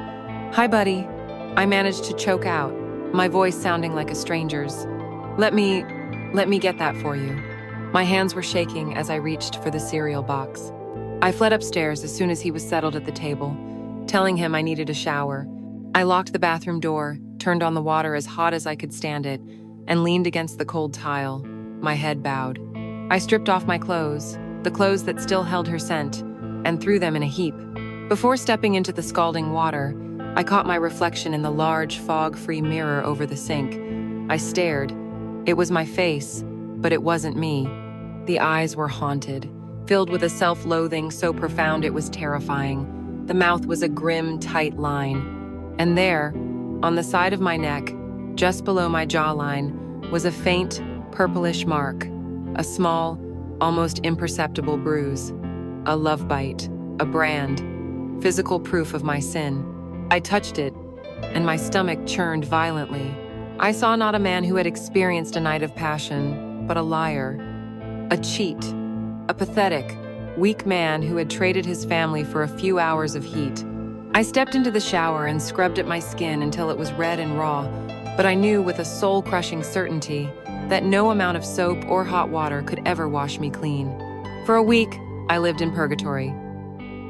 "Hi, buddy." I managed to choke out, my voice sounding like a stranger's. Let me get that for you." My hands were shaking as I reached for the cereal box. I fled upstairs as soon as he was settled at the table, telling him I needed a shower. I locked the bathroom door, turned on the water as hot as I could stand it, and leaned against the cold tile, my head bowed. I stripped off my clothes, the clothes that still held her scent, and threw them in a heap. Before stepping into the scalding water, I caught my reflection in the large, fog-free mirror over the sink. I stared. It was my face, but it wasn't me. The eyes were haunted, filled with a self-loathing so profound it was terrifying. The mouth was a grim, tight line. And there, on the side of my neck, just below my jawline, was a faint, purplish mark, a small, almost imperceptible bruise, a love bite, a brand, physical proof of my sin. I touched it, and my stomach churned violently. I saw not a man who had experienced a night of passion, but a liar, a cheat, a pathetic, weak man who had traded his family for a few hours of heat. I stepped into the shower and scrubbed at my skin until it was red and raw, but I knew with a soul-crushing certainty that no amount of soap or hot water could ever wash me clean. For a week, I lived in purgatory.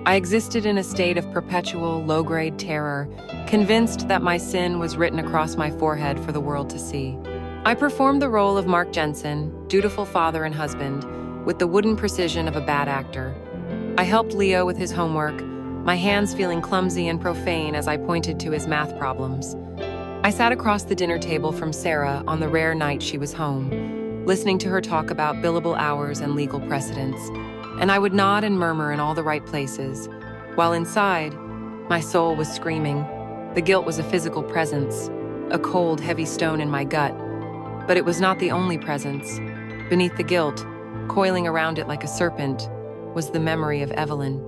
I existed in a state of perpetual, low-grade terror, convinced that my sin was written across my forehead for the world to see. I performed the role of Mark Jensen, dutiful father and husband, with the wooden precision of a bad actor. I helped Leo with his homework, my hands feeling clumsy and profane as I pointed to his math problems. I sat across the dinner table from Sarah on the rare night she was home, listening to her talk about billable hours and legal precedents, and I would nod and murmur in all the right places, while inside, my soul was screaming. The guilt was a physical presence, a cold, heavy stone in my gut, but it was not the only presence. Beneath the guilt, coiling around it like a serpent, was the memory of Evelyn.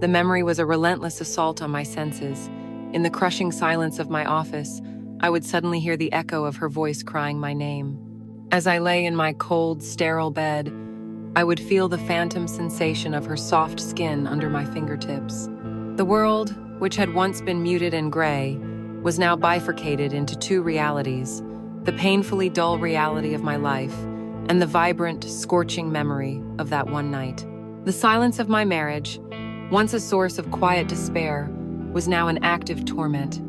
The memory was a relentless assault on my senses. In the crushing silence of my office, I would suddenly hear the echo of her voice crying my name. As I lay in my cold, sterile bed, I would feel the phantom sensation of her soft skin under my fingertips. The world, which had once been muted and gray, was now bifurcated into two realities, the painfully dull reality of my life and the vibrant, scorching memory of that one night. The silence of my marriage, once a source of quiet despair, was now an active torment.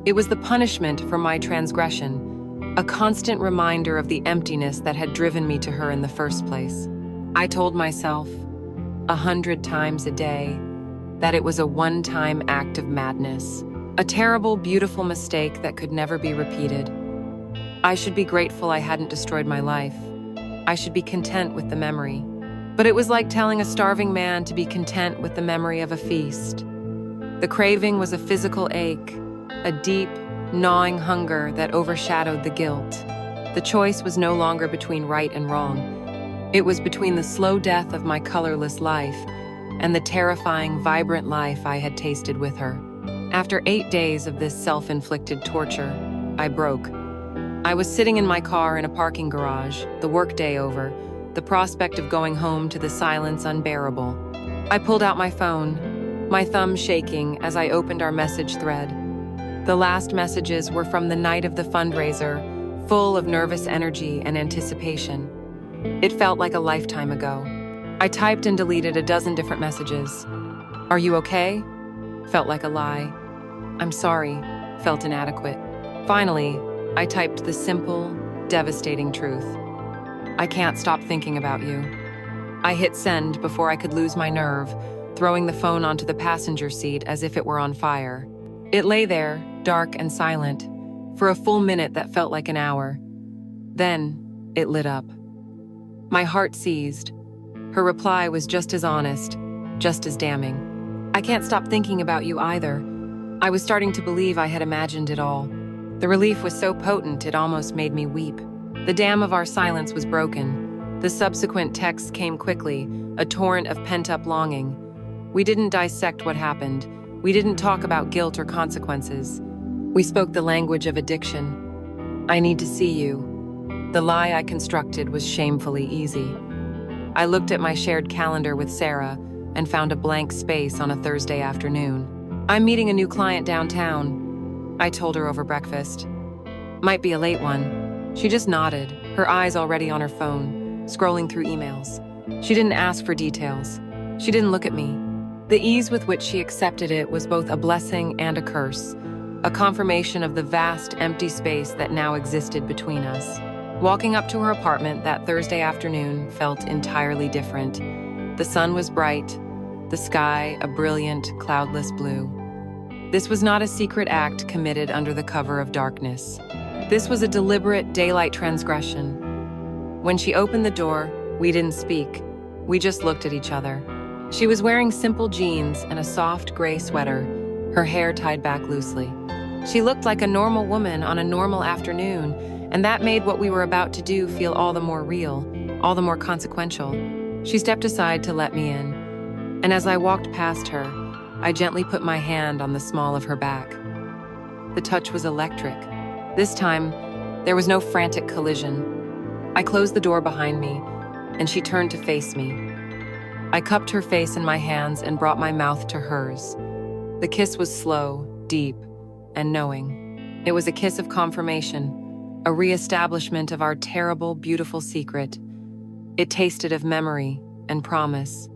It was the punishment for my transgression, a constant reminder of the emptiness that had driven me to her in the first place. I told myself, 100 times a day, that it was a one-time act of madness, a terrible, beautiful mistake that could never be repeated. I should be grateful I hadn't destroyed my life. I should be content with the memory. But it was like telling a starving man to be content with the memory of a feast. The craving was a physical ache, a deep, gnawing hunger that overshadowed the guilt. The choice was no longer between right and wrong. It was between the slow death of my colorless life and the terrifying, vibrant life I had tasted with her. After 8 days of this self-inflicted torture, I broke. I was sitting in my car in a parking garage, the workday over, the prospect of going home to the silence unbearable. I pulled out my phone, my thumb shaking as I opened our message thread. The last messages were from the night of the fundraiser, full of nervous energy and anticipation. It felt like a lifetime ago. I typed and deleted a dozen different messages. "Are you okay?" Felt like a lie. "I'm sorry," felt inadequate. Finally, I typed the simple, devastating truth. "I can't stop thinking about you." I hit send before I could lose my nerve, throwing the phone onto the passenger seat as if it were on fire. It lay there, dark and silent, for a full minute that felt like an hour. Then, it lit up. My heart seized. Her reply was just as honest, just as damning. "I can't stop thinking about you either." I was starting to believe I had imagined it all. The relief was so potent it almost made me weep. The dam of our silence was broken. The subsequent texts came quickly, a torrent of pent-up longing. We didn't dissect what happened. We didn't talk about guilt or consequences. We spoke the language of addiction. "I need to see you." The lie I constructed was shamefully easy. I looked at my shared calendar with Sarah and found a blank space on a Thursday afternoon. "I'm meeting a new client downtown," I told her over breakfast. "Might be a late one." She just nodded, her eyes already on her phone, scrolling through emails. She didn't ask for details. She didn't look at me. The ease with which she accepted it was both a blessing and a curse, a confirmation of the vast, empty space that now existed between us. Walking up to her apartment that Thursday afternoon felt entirely different. The sun was bright, the sky a brilliant, cloudless blue. This was not a secret act committed under the cover of darkness. This was a deliberate daylight transgression. When she opened the door, we didn't speak. We just looked at each other. She was wearing simple jeans and a soft gray sweater, her hair tied back loosely. She looked like a normal woman on a normal afternoon, and that made what we were about to do feel all the more real, all the more consequential. She stepped aside to let me in, and as I walked past her, I gently put my hand on the small of her back. The touch was electric. This time, there was no frantic collision. I closed the door behind me, and she turned to face me. I cupped her face in my hands and brought my mouth to hers. The kiss was slow, deep, and knowing. It was a kiss of confirmation, a re-establishment of our terrible, beautiful secret. It tasted of memory and promise.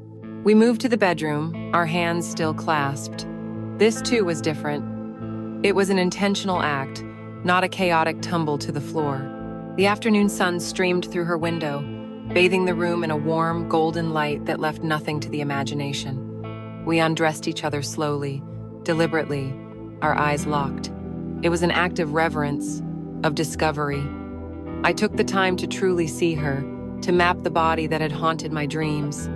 We moved to the bedroom, our hands still clasped. This too was different. It was an intentional act, not a chaotic tumble to the floor. The afternoon sun streamed through her window, bathing the room in a warm, golden light that left nothing to the imagination. We undressed each other slowly, deliberately, our eyes locked. It was an act of reverence, of discovery. I took the time to truly see her, to map the body that had haunted my dreams.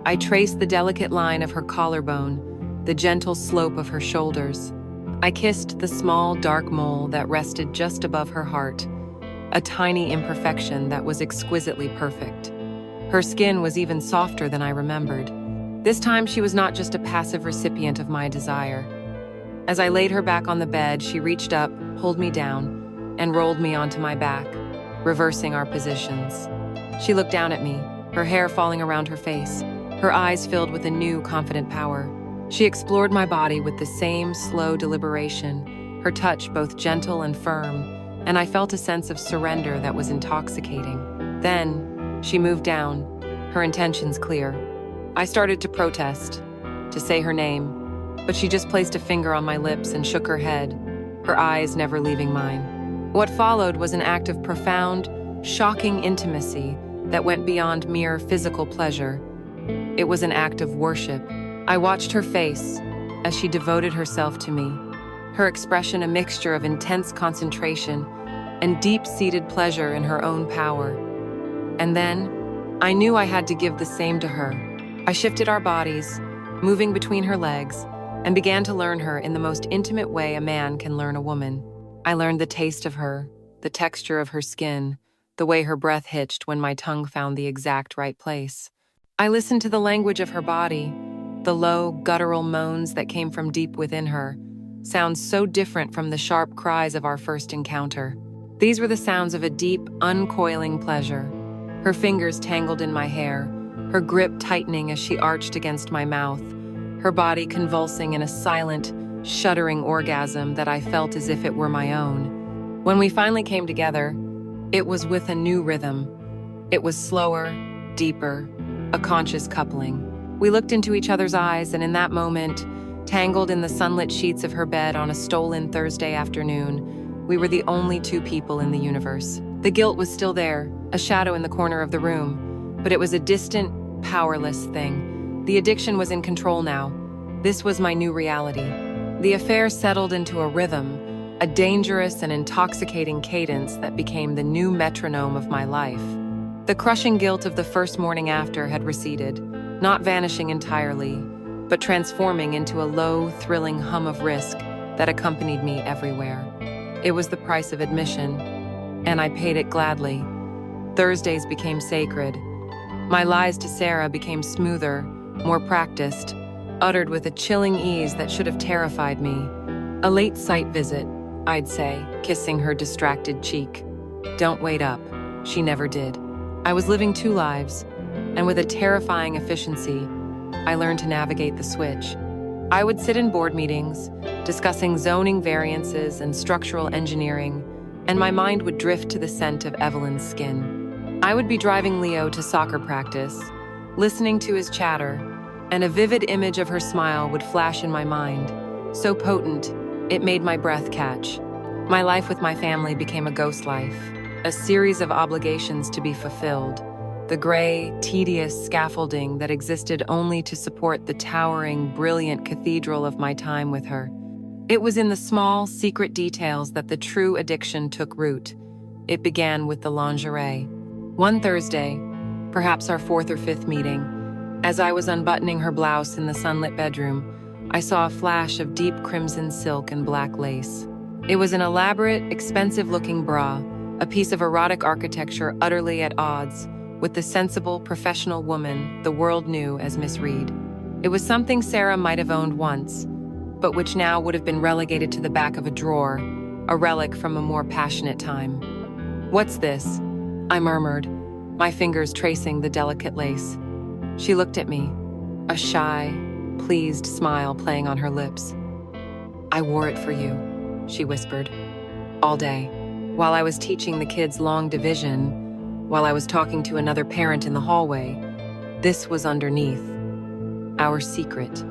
I traced the delicate line of her collarbone, the gentle slope of her shoulders. I kissed the small, dark mole that rested just above her heart, a tiny imperfection that was exquisitely perfect. Her skin was even softer than I remembered. This time she was not just a passive recipient of my desire. As I laid her back on the bed, she reached up, pulled me down, and rolled me onto my back, reversing our positions. She looked down at me, her hair falling around her face, her eyes filled with a new, confident power. She explored my body with the same slow deliberation, her touch both gentle and firm, and I felt a sense of surrender that was intoxicating. Then, she moved down, her intentions clear. I started to protest, to say her name, but she just placed a finger on my lips and shook her head, her eyes never leaving mine. What followed was an act of profound, shocking intimacy that went beyond mere physical pleasure. It was an act of worship. I watched her face as she devoted herself to me, her expression a mixture of intense concentration and deep-seated pleasure in her own power. And then, I knew I had to give the same to her. I shifted our bodies, moving between her legs, and began to learn her in the most intimate way a man can learn a woman. I learned the taste of her, the texture of her skin, the way her breath hitched when my tongue found the exact right place. I listened to the language of her body, the low, guttural moans that came from deep within her, sounds so different from the sharp cries of our first encounter. These were the sounds of a deep, uncoiling pleasure. Her fingers tangled in my hair, her grip tightening as she arched against my mouth, her body convulsing in a silent, shuddering orgasm that I felt as if it were my own. When we finally came together, it was with a new rhythm. It was slower, deeper, a conscious coupling. We looked into each other's eyes, and in that moment, tangled in the sunlit sheets of her bed on a stolen Thursday afternoon, we were the only two people in the universe. The guilt was still there, a shadow in the corner of the room, but it was a distant, powerless thing. The addiction was in control now. This was my new reality. The affair settled into a rhythm, a dangerous and intoxicating cadence that became the new metronome of my life. The crushing guilt of the first morning after had receded, not vanishing entirely, but transforming into a low, thrilling hum of risk that accompanied me everywhere. It was the price of admission, and I paid it gladly. Thursdays became sacred. My lies to Sarah became smoother, more practiced, uttered with a chilling ease that should have terrified me. A late sight visit, I'd say, kissing her distracted cheek. Don't wait up. She never did. I was living two lives, and with a terrifying efficiency, I learned to navigate the switch. I would sit in board meetings, discussing zoning variances and structural engineering, and my mind would drift to the scent of Evelyn's skin. I would be driving Leo to soccer practice, listening to his chatter, and a vivid image of her smile would flash in my mind, so potent, it made my breath catch. My life with my family became a ghost life, a series of obligations to be fulfilled, the gray, tedious scaffolding that existed only to support the towering, brilliant cathedral of my time with her. It was in the small, secret details that the true addiction took root. It began with the lingerie. One Thursday, perhaps our fourth or fifth meeting, as I was unbuttoning her blouse in the sunlit bedroom, I saw a flash of deep crimson silk and black lace. It was an elaborate, expensive-looking bra, a piece of erotic architecture utterly at odds with the sensible, professional woman the world knew as Miss Reed. It was something Sarah might have owned once, but which now would have been relegated to the back of a drawer, a relic from a more passionate time. "What's this?" I murmured, my fingers tracing the delicate lace. She looked at me, a shy, pleased smile playing on her lips. "I wore it for you," she whispered, "all day. While I was teaching the kids long division, while I was talking to another parent in the hallway, this was underneath. Our secret."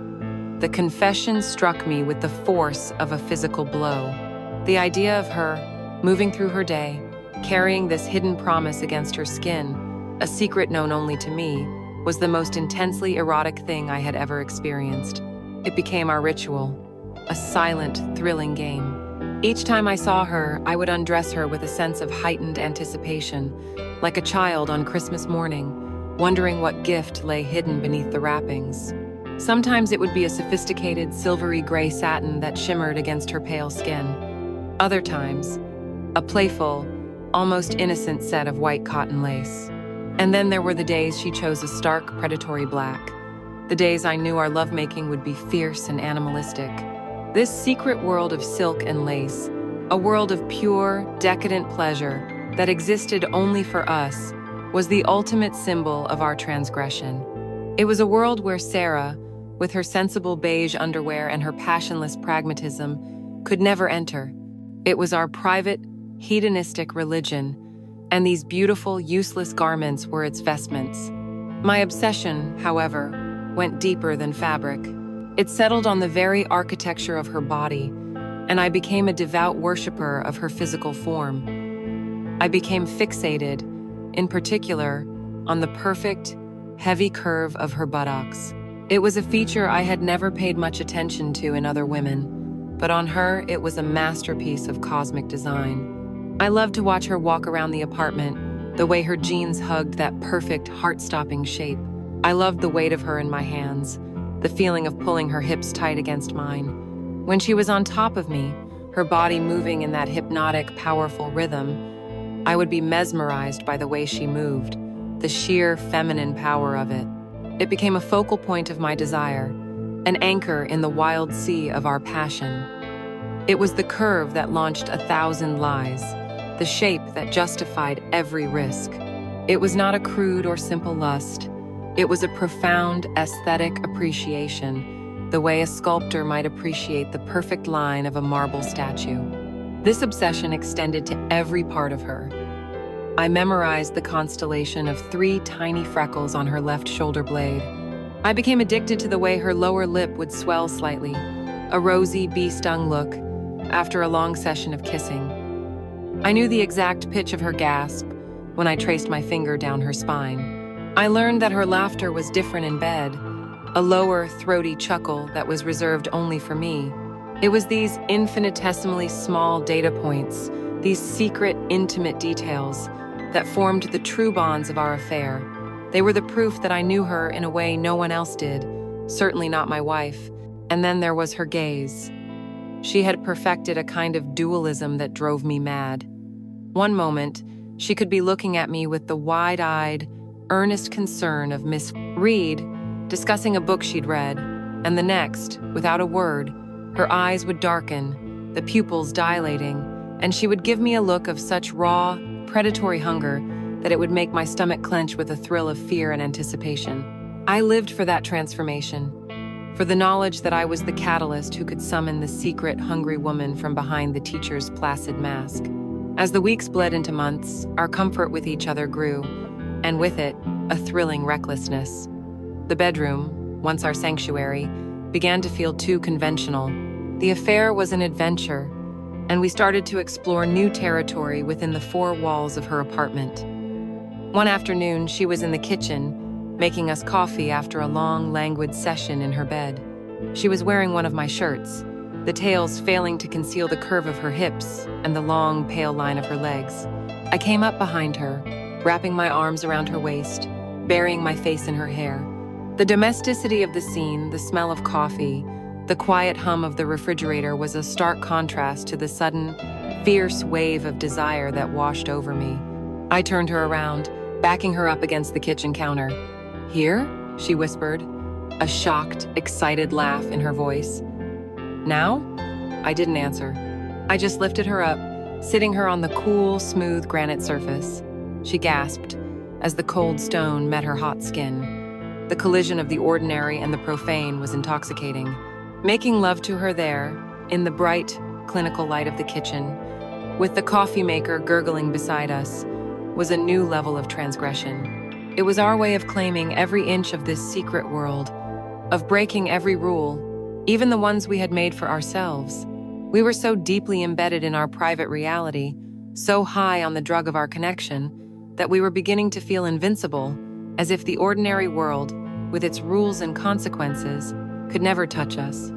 The confession struck me with the force of a physical blow. The idea of her, moving through her day, carrying this hidden promise against her skin, a secret known only to me, was the most intensely erotic thing I had ever experienced. It became our ritual, a silent, thrilling game. Each time I saw her, I would undress her with a sense of heightened anticipation, like a child on Christmas morning, wondering what gift lay hidden beneath the wrappings. Sometimes it would be a sophisticated, silvery gray satin that shimmered against her pale skin. Other times, a playful, almost innocent set of white cotton lace. And then there were the days she chose a stark, predatory black. The days I knew our lovemaking would be fierce and animalistic. This secret world of silk and lace, a world of pure, decadent pleasure that existed only for us, was the ultimate symbol of our transgression. It was a world where Sarah, with her sensible beige underwear and her passionless pragmatism, could never enter. It was our private, hedonistic religion, and these beautiful, useless garments were its vestments. My obsession, however, went deeper than fabric. It settled on the very architecture of her body, and I became a devout worshiper of her physical form. I became fixated, in particular, on the perfect, heavy curve of her buttocks. It was a feature I had never paid much attention to in other women, but on her it was a masterpiece of cosmic design. I loved to watch her walk around the apartment, the way her jeans hugged that perfect, heart-stopping shape. I loved the weight of her in my hands, the feeling of pulling her hips tight against mine. When she was on top of me, her body moving in that hypnotic, powerful rhythm, I would be mesmerized by the way she moved, the sheer feminine power of it. It became a focal point of my desire, an anchor in the wild sea of our passion. It was the curve that launched 1,000 lies, the shape that justified every risk. It was not a crude or simple lust. It was a profound aesthetic appreciation, the way a sculptor might appreciate the perfect line of a marble statue. This obsession extended to every part of her. I memorized the constellation of 3 tiny freckles on her left shoulder blade. I became addicted to the way her lower lip would swell slightly, a rosy, bee-stung look, after a long session of kissing. I knew the exact pitch of her gasp when I traced my finger down her spine. I learned that her laughter was different in bed, a lower, throaty chuckle that was reserved only for me. It was these infinitesimally small data points, these secret, intimate details, that formed the true bonds of our affair. They were the proof that I knew her in a way no one else did, certainly not my wife. And then there was her gaze. She had perfected a kind of dualism that drove me mad. One moment, she could be looking at me with the wide-eyed, earnest concern of Miss Reed, discussing a book she'd read, and the next, without a word, her eyes would darken, the pupils dilating, and she would give me a look of such raw, predatory hunger that it would make my stomach clench with a thrill of fear and anticipation. I lived for that transformation, for the knowledge that I was the catalyst who could summon the secret, hungry woman from behind the teacher's placid mask. As the weeks bled into months, our comfort with each other grew, and with it, a thrilling recklessness. The bedroom, once our sanctuary, began to feel too conventional. The affair was an adventure, and we started to explore new territory within the four walls of her apartment. One afternoon, she was in the kitchen, making us coffee after a long, languid session in her bed. She was wearing one of my shirts, the tails failing to conceal the curve of her hips and the long, pale line of her legs. I came up behind her, wrapping my arms around her waist, burying my face in her hair. The domesticity of the scene, the smell of coffee, the quiet hum of the refrigerator was a stark contrast to the sudden, fierce wave of desire that washed over me. I turned her around, backing her up against the kitchen counter. "Here?" she whispered, a shocked, excited laugh in her voice. "Now?" I didn't answer. I just lifted her up, sitting her on the cool, smooth granite surface. She gasped as the cold stone met her hot skin. The collision of the ordinary and the profane was intoxicating. Making love to her there, in the bright, clinical light of the kitchen, with the coffee maker gurgling beside us, was a new level of transgression. It was our way of claiming every inch of this secret world, of breaking every rule, even the ones we had made for ourselves. We were so deeply embedded in our private reality, so high on the drug of our connection, that we were beginning to feel invincible, as if the ordinary world, with its rules and consequences, could never touch us.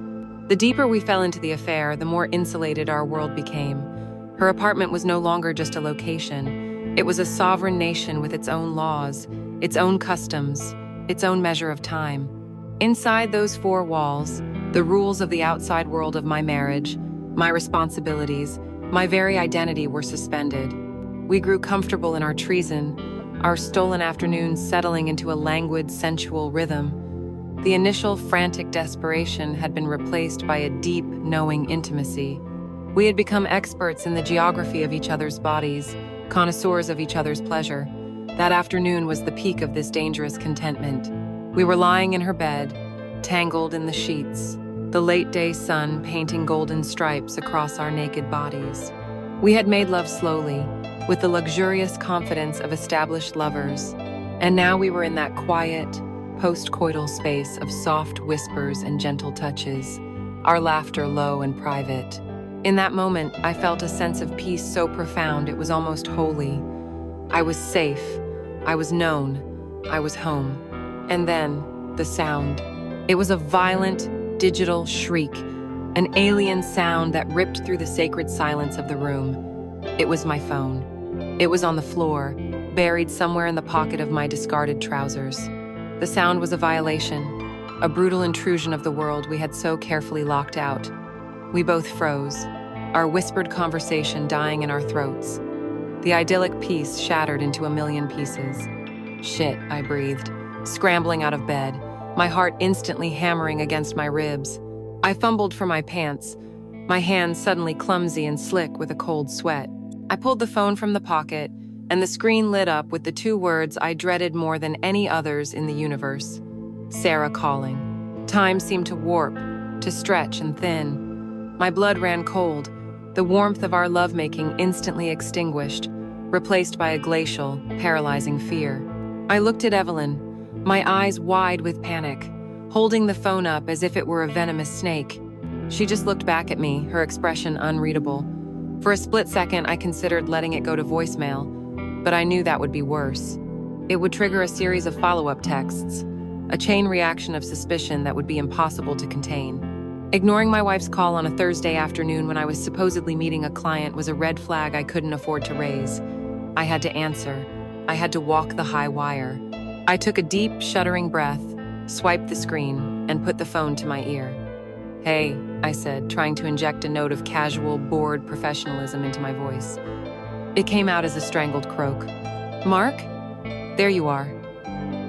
The deeper we fell into the affair, the more insulated our world became. Her apartment was no longer just a location. It was a sovereign nation with its own laws, its own customs, its own measure of time. Inside those four walls, the rules of the outside world of my marriage, my responsibilities, my very identity were suspended. We grew comfortable in our treason, our stolen afternoons settling into a languid, sensual rhythm. The initial frantic desperation had been replaced by a deep, knowing intimacy. We had become experts in the geography of each other's bodies, connoisseurs of each other's pleasure. That afternoon was the peak of this dangerous contentment. We were lying in her bed, tangled in the sheets, the late-day sun painting golden stripes across our naked bodies. We had made love slowly, with the luxurious confidence of established lovers, and now we were in that quiet, post-coital space of soft whispers and gentle touches, our laughter low and private. In that moment, I felt a sense of peace so profound it was almost holy. I was safe, I was known, I was home. And then, the sound. It was a violent, digital shriek, an alien sound that ripped through the sacred silence of the room. It was my phone. It was on the floor, buried somewhere in the pocket of my discarded trousers. The sound was a violation, a brutal intrusion of the world we had so carefully locked out. We both froze, our whispered conversation dying in our throats. The idyllic peace shattered into a million pieces. "Shit," I breathed, scrambling out of bed, my heart instantly hammering against my ribs. I fumbled for my pants, my hands suddenly clumsy and slick with a cold sweat. I pulled the phone from the pocket, and the screen lit up with the two words I dreaded more than any others in the universe: Sarah calling. Time seemed to warp, to stretch and thin. My blood ran cold, the warmth of our lovemaking instantly extinguished, replaced by a glacial, paralyzing fear. I looked at Evelyn, my eyes wide with panic, holding the phone up as if it were a venomous snake. She just looked back at me, her expression unreadable. For a split second, I considered letting it go to voicemail, but I knew that would be worse. It would trigger a series of follow-up texts, a chain reaction of suspicion that would be impossible to contain. Ignoring my wife's call on a Thursday afternoon when I was supposedly meeting a client was a red flag I couldn't afford to raise. I had to answer. I had to walk the high wire. I took a deep, shuddering breath, swiped the screen, and put the phone to my ear. "Hey," I said, trying to inject a note of casual, bored professionalism into my voice. It came out as a strangled croak. "Mark? There you are."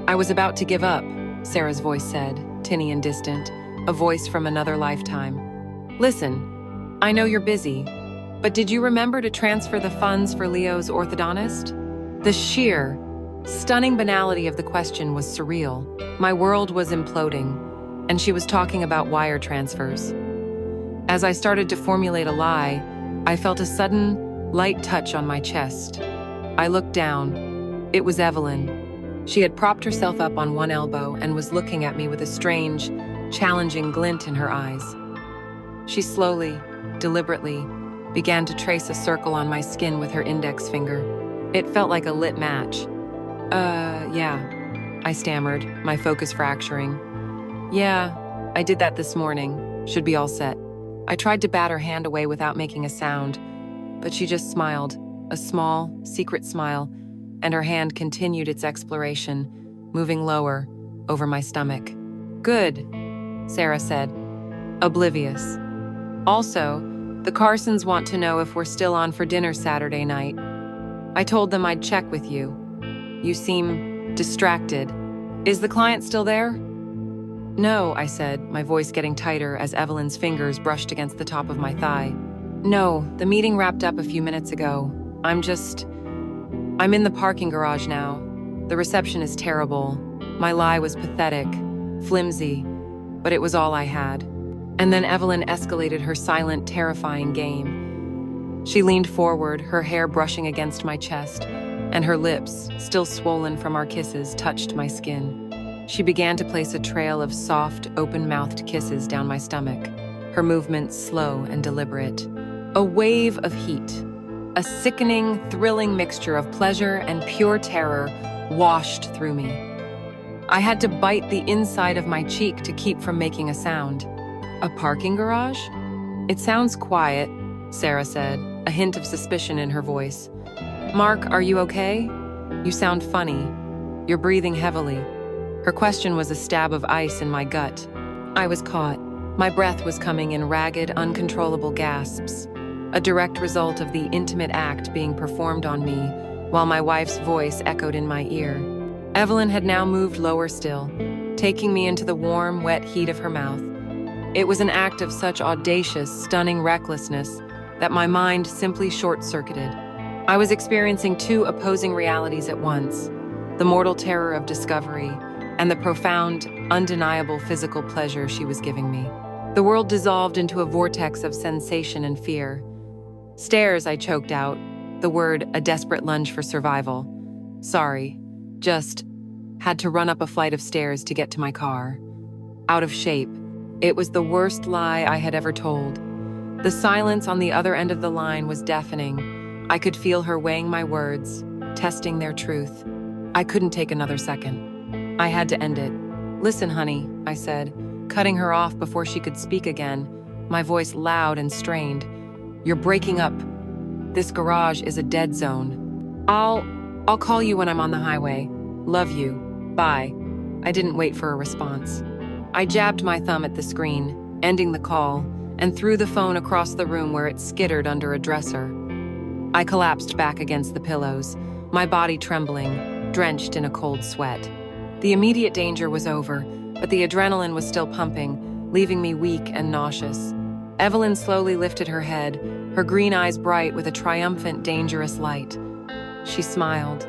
"I was about to give up," Sarah's voice said, tinny and distant, a voice from another lifetime. "Listen, I know you're busy, but did you remember to transfer the funds for Leo's orthodontist?" The sheer, stunning banality of the question was surreal. My world was imploding, and she was talking about wire transfers. As I started to formulate a lie, I felt a sudden, light touch on my chest. I looked down. It was Evelyn. She had propped herself up on one elbow and was looking at me with a strange, challenging glint in her eyes. She slowly, deliberately, began to trace a circle on my skin with her index finger. It felt like a lit match. Yeah, I stammered, my focus fracturing. "Yeah, I did that this morning. Should be all set." I tried to bat her hand away without making a sound, but she just smiled, a small, secret smile, and her hand continued its exploration, moving lower, over my stomach. "Good," Sarah said, oblivious. "Also, the Carsons want to know if we're still on for dinner Saturday night. I told them I'd check with you. You seem distracted. Is the client still there?" "No," I said, my voice getting tighter as Evelyn's fingers brushed against the top of my thigh. "No, the meeting wrapped up a few minutes ago. I'm in the parking garage now. The reception is terrible. My lie was pathetic, flimsy, but it was all I had." And then Evelyn escalated her silent, terrifying game. She leaned forward, her hair brushing against my chest, and her lips, still swollen from our kisses, touched my skin. She began to place a trail of soft, open-mouthed kisses down my stomach, her movements slow and deliberate. A wave of heat, a sickening, thrilling mixture of pleasure and pure terror washed through me. I had to bite the inside of my cheek to keep from making a sound. "A parking garage? It sounds quiet," Sarah said, a hint of suspicion in her voice. "Mark, are you okay? You sound funny. You're breathing heavily." Her question was a stab of ice in my gut. I was caught. My breath was coming in ragged, uncontrollable gasps, a direct result of the intimate act being performed on me, while my wife's voice echoed in my ear. Evelyn had now moved lower still, taking me into the warm, wet heat of her mouth. It was an act of such audacious, stunning recklessness that my mind simply short-circuited. I was experiencing two opposing realities at once, the mortal terror of discovery and the profound, undeniable physical pleasure she was giving me. The world dissolved into a vortex of sensation and fear. "Stairs," I choked out, the word a desperate lunge for survival. "Sorry, just had to run up a flight of stairs to get to my car." Out of shape. It was the worst lie I had ever told. The silence on the other end of the line was deafening. I could feel her weighing my words, testing their truth. I couldn't take another second. I had to end it. "Listen, honey," I said, cutting her off before she could speak again, my voice loud and strained. "You're breaking up. This garage is a dead zone. I'll call you when I'm on the highway. Love you. Bye." I didn't wait for a response. I jabbed my thumb at the screen, ending the call, and threw the phone across the room where it skittered under a dresser. I collapsed back against the pillows, my body trembling, drenched in a cold sweat. The immediate danger was over, but the adrenaline was still pumping, leaving me weak and nauseous. Evelyn slowly lifted her head, her green eyes bright with a triumphant, dangerous light. She smiled,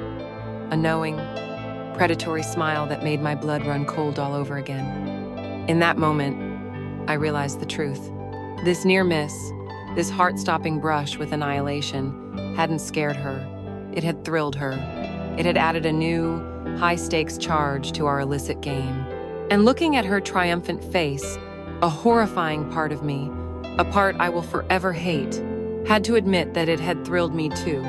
a knowing, predatory smile that made my blood run cold all over again. In that moment, I realized the truth. This near miss, this heart-stopping brush with annihilation, hadn't scared her. It had thrilled her. It had added a new, high-stakes charge to our illicit game. And looking at her triumphant face, a horrifying part of me, a part I will forever hate, had to admit that it had thrilled me too.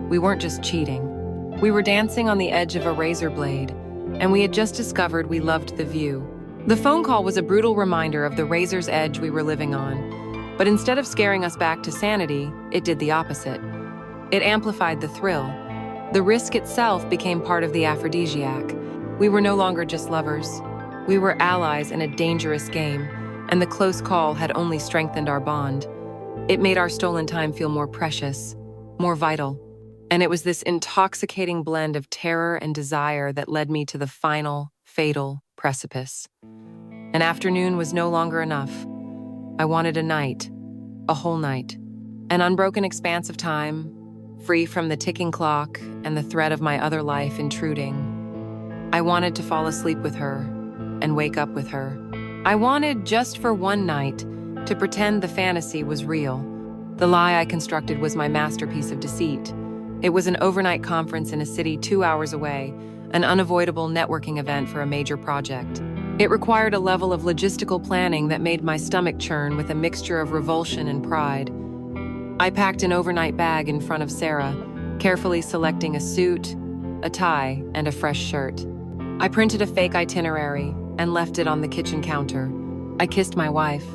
We weren't just cheating. We were dancing on the edge of a razor blade, and we had just discovered we loved the view. The phone call was a brutal reminder of the razor's edge we were living on, but instead of scaring us back to sanity, it did the opposite. It amplified the thrill, The risk itself became part of the aphrodisiac. We were no longer just lovers. We were allies in a dangerous game, and the close call had only strengthened our bond. It made our stolen time feel more precious, more vital. And it was this intoxicating blend of terror and desire that led me to the final, fatal precipice. An afternoon was no longer enough. I wanted a night, a whole night, an unbroken expanse of time, free from the ticking clock and the threat of my other life intruding. I wanted to fall asleep with her and wake up with her. I wanted, just for one night, to pretend the fantasy was real. The lie I constructed was my masterpiece of deceit. It was an overnight conference in a city 2 hours away, an unavoidable networking event for a major project. It required a level of logistical planning that made my stomach churn with a mixture of revulsion and pride. I packed an overnight bag in front of Sarah, carefully selecting a suit, a tie, and a fresh shirt. I printed a fake itinerary and left it on the kitchen counter. I kissed my wife,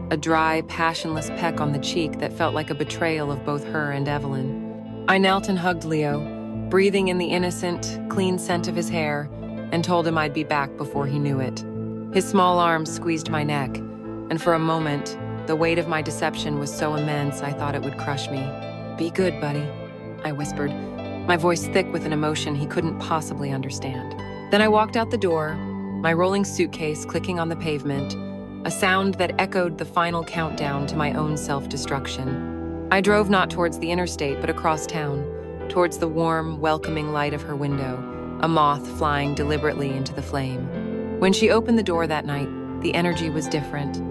a dry, passionless peck on the cheek that felt like a betrayal of both her and Evelyn. I knelt and hugged Leo, breathing in the innocent, clean scent of his hair, and told him I'd be back before he knew it. His small arms squeezed my neck, and for a moment, the weight of my deception was so immense I thought it would crush me. "Be good, buddy," I whispered, my voice thick with an emotion he couldn't possibly understand. Then I walked out the door, my rolling suitcase clicking on the pavement, a sound that echoed the final countdown to my own self-destruction. I drove not towards the interstate, but across town, towards the warm, welcoming light of her window, a moth flying deliberately into the flame. When she opened the door that night, the energy was different.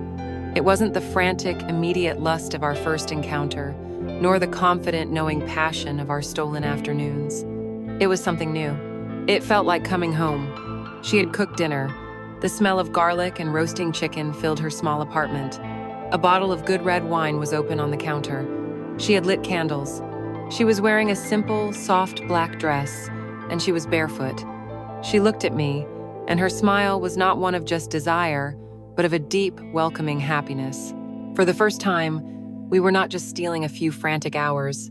It wasn't the frantic, immediate lust of our first encounter, nor the confident, knowing passion of our stolen afternoons. It was something new. It felt like coming home. She had cooked dinner. The smell of garlic and roasting chicken filled her small apartment. A bottle of good red wine was open on the counter. She had lit candles. She was wearing a simple, soft black dress, and she was barefoot. She looked at me, and her smile was not one of just desire, but of a deep, welcoming happiness. For the first time, we were not just stealing a few frantic hours.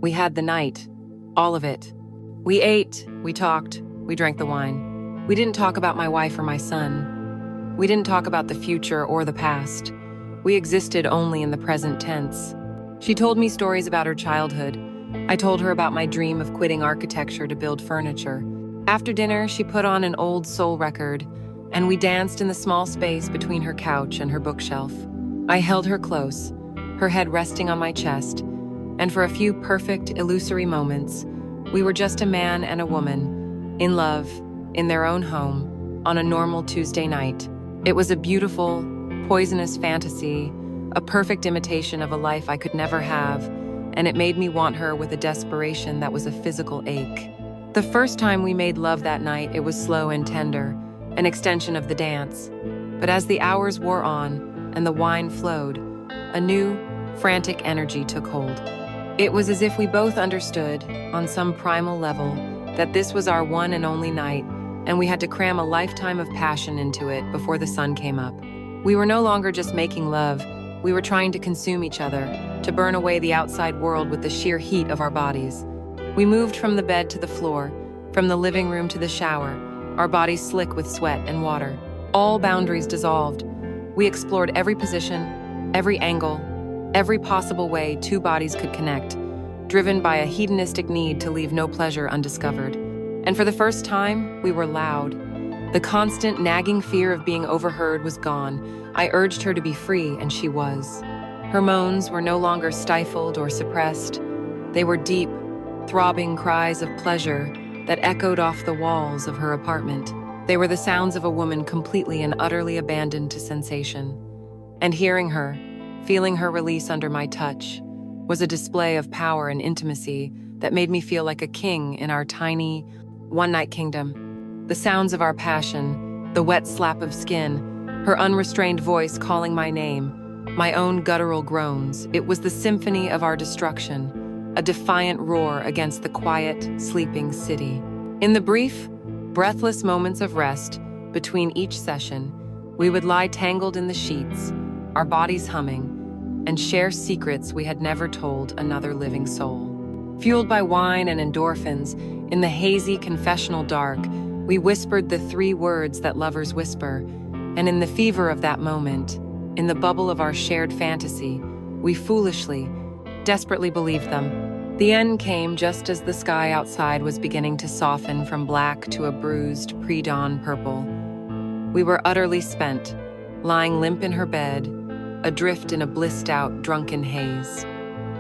We had the night, all of it. We ate, we talked, we drank the wine. We didn't talk about my wife or my son. We didn't talk about the future or the past. We existed only in the present tense. She told me stories about her childhood. I told her about my dream of quitting architecture to build furniture. After dinner, she put on an old soul record, and we danced in the small space between her couch and her bookshelf. I held her close, her head resting on my chest, and for a few perfect, illusory moments, we were just a man and a woman, in love, in their own home, on a normal Tuesday night. It was a beautiful, poisonous fantasy, a perfect imitation of a life I could never have, and it made me want her with a desperation that was a physical ache. The first time we made love that night, it was slow and tender, an extension of the dance. But as the hours wore on and the wine flowed, a new, frantic energy took hold. It was as if we both understood, on some primal level, that this was our one and only night, and we had to cram a lifetime of passion into it before the sun came up. We were no longer just making love, we were trying to consume each other, to burn away the outside world with the sheer heat of our bodies. We moved from the bed to the floor, from the living room to the shower, our bodies slick with sweat and water. All boundaries dissolved. We explored every position, every angle, every possible way two bodies could connect, driven by a hedonistic need to leave no pleasure undiscovered. And for the first time, we were loud. The constant nagging fear of being overheard was gone. I urged her to be free, and she was. Her moans were no longer stifled or suppressed. They were deep, throbbing cries of pleasure that echoed off the walls of her apartment. They were the sounds of a woman completely and utterly abandoned to sensation. And hearing her, feeling her release under my touch, was a display of power and intimacy that made me feel like a king in our tiny, one-night kingdom. The sounds of our passion, the wet slap of skin, her unrestrained voice calling my name, my own guttural groans, it was the symphony of our destruction, a defiant roar against the quiet, sleeping city. In the brief, breathless moments of rest between each session, we would lie tangled in the sheets, our bodies humming, and share secrets we had never told another living soul. Fueled by wine and endorphins, in the hazy confessional dark, we whispered the 3 words that lovers whisper, and in the fever of that moment, in the bubble of our shared fantasy, we foolishly, desperately believed them. The end came just as the sky outside was beginning to soften from black to a bruised pre-dawn purple. We were utterly spent, lying limp in her bed, adrift in a blissed-out, drunken haze.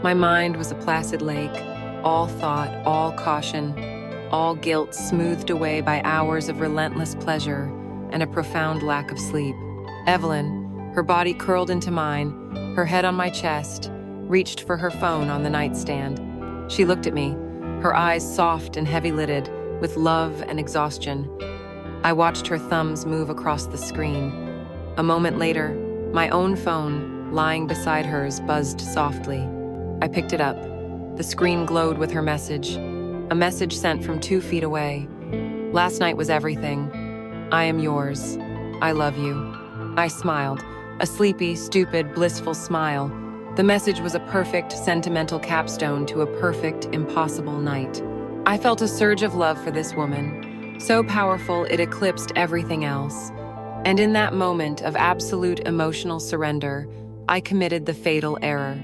My mind was a placid lake, all thought, all caution, all guilt smoothed away by hours of relentless pleasure and a profound lack of sleep. Evelyn, her body curled into mine, her head on my chest, reached for her phone on the nightstand. She looked at me, her eyes soft and heavy-lidded, with love and exhaustion. I watched her thumbs move across the screen. A moment later, my own phone, lying beside hers, buzzed softly. I picked it up. The screen glowed with her message, a message sent from 2 feet away. Last night was everything. I am yours. I love you. I smiled, a sleepy, stupid, blissful smile. The message was a perfect, sentimental capstone to a perfect, impossible night. I felt a surge of love for this woman, so powerful it eclipsed everything else. And in that moment of absolute emotional surrender, I committed the fatal error.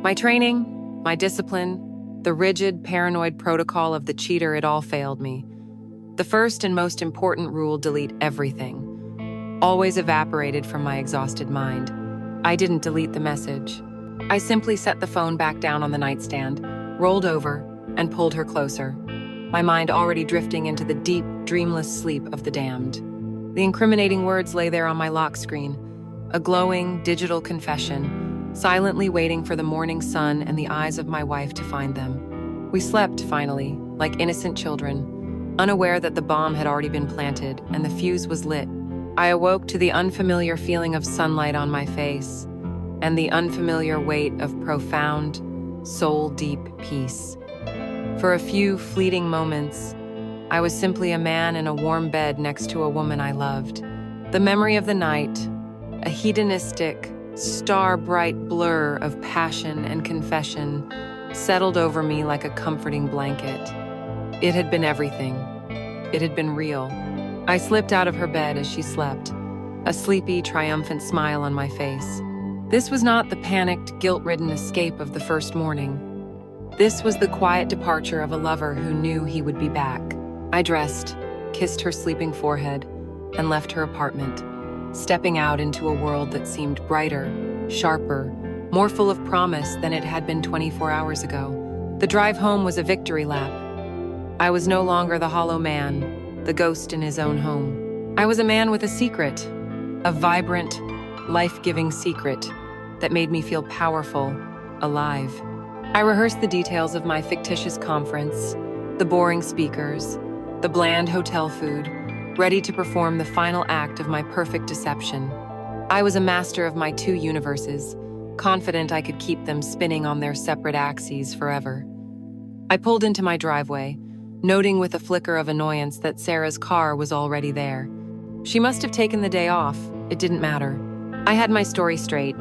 My training, my discipline, the rigid, paranoid protocol of the cheater, it all failed me. The first and most important rule, delete everything, always evaporated from my exhausted mind. I didn't delete the message. I simply set the phone back down on the nightstand, rolled over, and pulled her closer, my mind already drifting into the deep, dreamless sleep of the damned. The incriminating words lay there on my lock screen, a glowing, digital confession, silently waiting for the morning sun and the eyes of my wife to find them. We slept, finally, like innocent children, unaware that the bomb had already been planted and the fuse was lit. I awoke to the unfamiliar feeling of sunlight on my face and the unfamiliar weight of profound, soul-deep peace. For a few fleeting moments, I was simply a man in a warm bed next to a woman I loved. The memory of the night, a hedonistic, star-bright blur of passion and confession, settled over me like a comforting blanket. It had been everything. It had been real. I slipped out of her bed as she slept, a sleepy, triumphant smile on my face. This was not the panicked, guilt-ridden escape of the first morning. This was the quiet departure of a lover who knew he would be back. I dressed, kissed her sleeping forehead, and left her apartment, stepping out into a world that seemed brighter, sharper, more full of promise than it had been 24 hours ago. The drive home was a victory lap. I was no longer the hollow man, the ghost in his own home. I was a man with a secret, a vibrant, life-giving secret that made me feel powerful, alive. I rehearsed the details of my fictitious conference, the boring speakers, the bland hotel food, ready to perform the final act of my perfect deception. I was a master of my 2 universes, confident I could keep them spinning on their separate axes forever. I pulled into my driveway, noting with a flicker of annoyance that Sarah's car was already there. She must have taken the day off. It didn't matter. I had my story straight.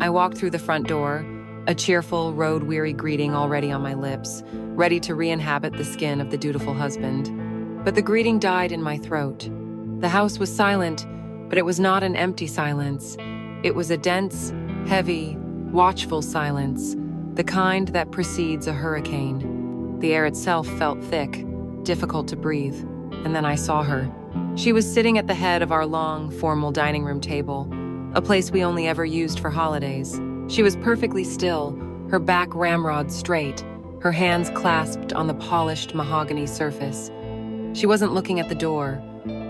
I walked through the front door, a cheerful, road-weary greeting already on my lips, ready to re-inhabit the skin of the dutiful husband. But the greeting died in my throat. The house was silent, but it was not an empty silence. It was a dense, heavy, watchful silence, the kind that precedes a hurricane. The air itself felt thick, difficult to breathe, and then I saw her. She was sitting at the head of our long, formal dining room table, a place we only ever used for holidays. She was perfectly still, her back ramrod straight, her hands clasped on the polished mahogany surface. She wasn't looking at the door.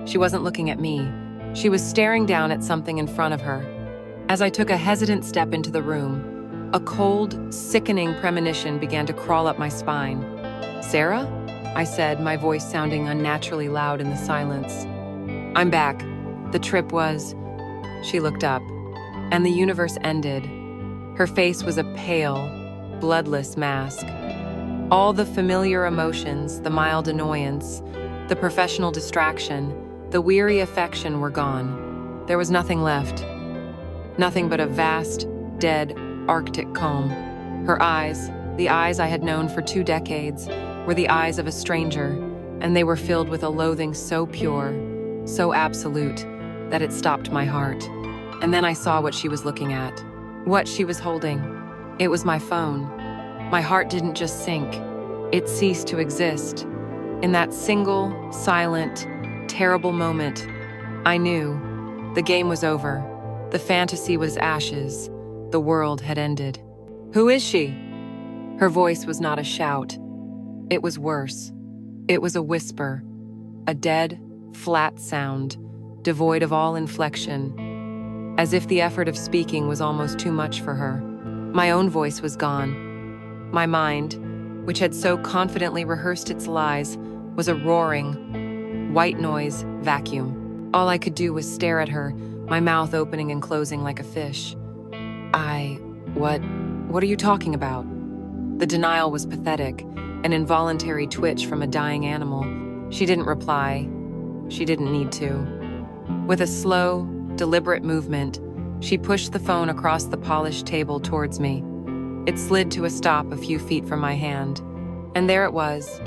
She wasn't looking at me. She was staring down at something in front of her. As I took a hesitant step into the room, a cold, sickening premonition began to crawl up my spine. "Sarah?" I said, my voice sounding unnaturally loud in the silence. "I'm back. The trip was..." She looked up, and the universe ended. Her face was a pale, bloodless mask. All the familiar emotions, the mild annoyance, the professional distraction, the weary affection were gone. There was nothing left. Nothing but a vast, dead, Arctic calm. Her eyes, The eyes I had known for 2 decades were the eyes of a stranger, and they were filled with a loathing so pure, so absolute, that it stopped my heart. And then I saw what she was looking at, what she was holding. It was my phone. My heart didn't just sink, it ceased to exist. In that single, silent, terrible moment, I knew the game was over. The fantasy was ashes. The world had ended. "Who is she?" Her voice was not a shout. It was worse. It was a whisper, a dead, flat sound, devoid of all inflection, as if the effort of speaking was almost too much for her. My own voice was gone. My mind, which had so confidently rehearsed its lies, was a roaring, white noise vacuum. All I could do was stare at her, my mouth opening and closing like a fish. What are you talking about?" The denial was pathetic, an involuntary twitch from a dying animal. She didn't reply. She didn't need to. With a slow, deliberate movement, she pushed the phone across the polished table towards me. It slid to a stop a few feet from my hand. And there it was,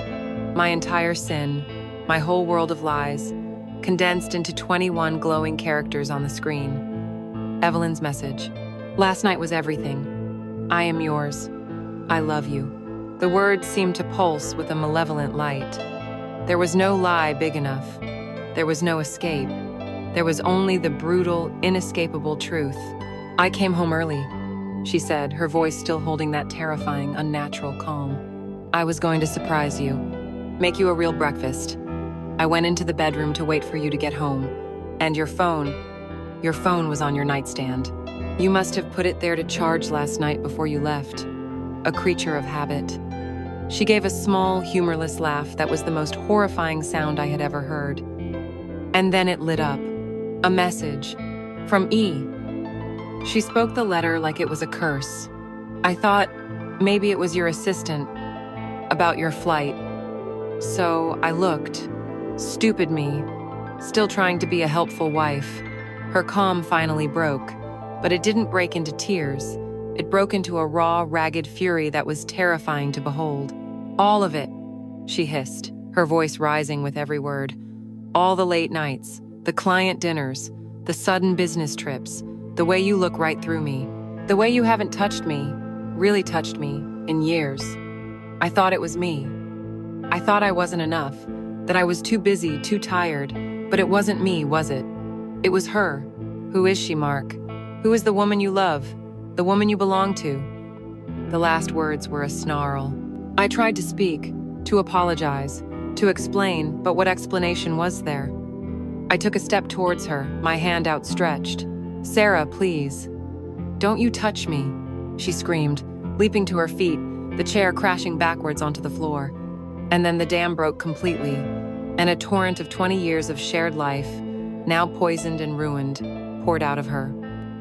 my entire sin, my whole world of lies, condensed into 21 glowing characters on the screen. Evelyn's message. "Last night was everything. I am yours. I love you." The words seemed to pulse with a malevolent light. There was no lie big enough. There was no escape. There was only the brutal, inescapable truth. "I came home early," she said, her voice still holding that terrifying, unnatural calm. "I was going to surprise you, make you a real breakfast. I went into the bedroom to wait for you to get home. And your phone was on your nightstand. You must have put it there to charge last night before you left. A creature of habit." She gave a small, humorless laugh that was the most horrifying sound I had ever heard. And then it lit up. A message. From E. She spoke the letter like it was a curse. I thought maybe it was your assistant, about your flight. So I looked. Stupid me, still trying to be a helpful wife. Her calm finally broke, but it didn't break into tears. It broke into a raw, ragged fury that was terrifying to behold. "All of it," she hissed, her voice rising with every word. "All the late nights, the client dinners, the sudden business trips, the way you look right through me, the way you haven't touched me, really touched me, in years. I thought it was me. I thought I wasn't enough, that I was too busy, too tired, but it wasn't me, was it? It was her. Who is she, Mark? Who is the woman you love? The woman you belong to?" The last words were a snarl. I tried to speak, to apologize, to explain, but what explanation was there? I took a step towards her, my hand outstretched. "Sarah, please." "Don't you touch me," she screamed, leaping to her feet, the chair crashing backwards onto the floor. And then the dam broke completely, and a torrent of 20 years of shared life, now poisoned and ruined, poured out of her.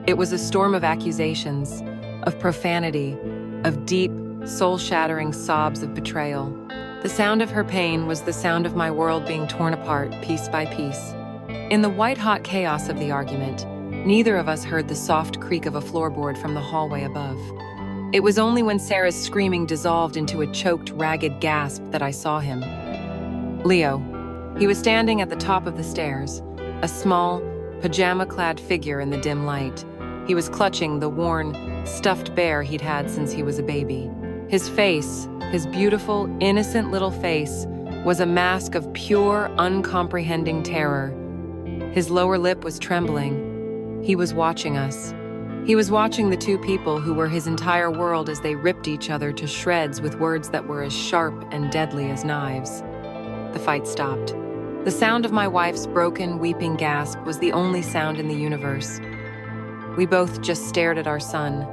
It was a storm of accusations, of profanity, of deep, soul-shattering sobs of betrayal. The sound of her pain was the sound of my world being torn apart piece by piece. In the white-hot chaos of the argument, neither of us heard the soft creak of a floorboard from the hallway above. It was only when Sarah's screaming dissolved into a choked, ragged gasp that I saw him. Leo. He was standing at the top of the stairs, a small, pajama-clad figure in the dim light. He was clutching the worn, stuffed bear he'd had since he was a baby. His face, his beautiful, innocent little face, was a mask of pure, uncomprehending terror. His lower lip was trembling. He was watching us. He was watching the two people who were his entire world as they ripped each other to shreds with words that were as sharp and deadly as knives. The fight stopped. The sound of my wife's broken, weeping gasp was the only sound in the universe. We both just stared at our son,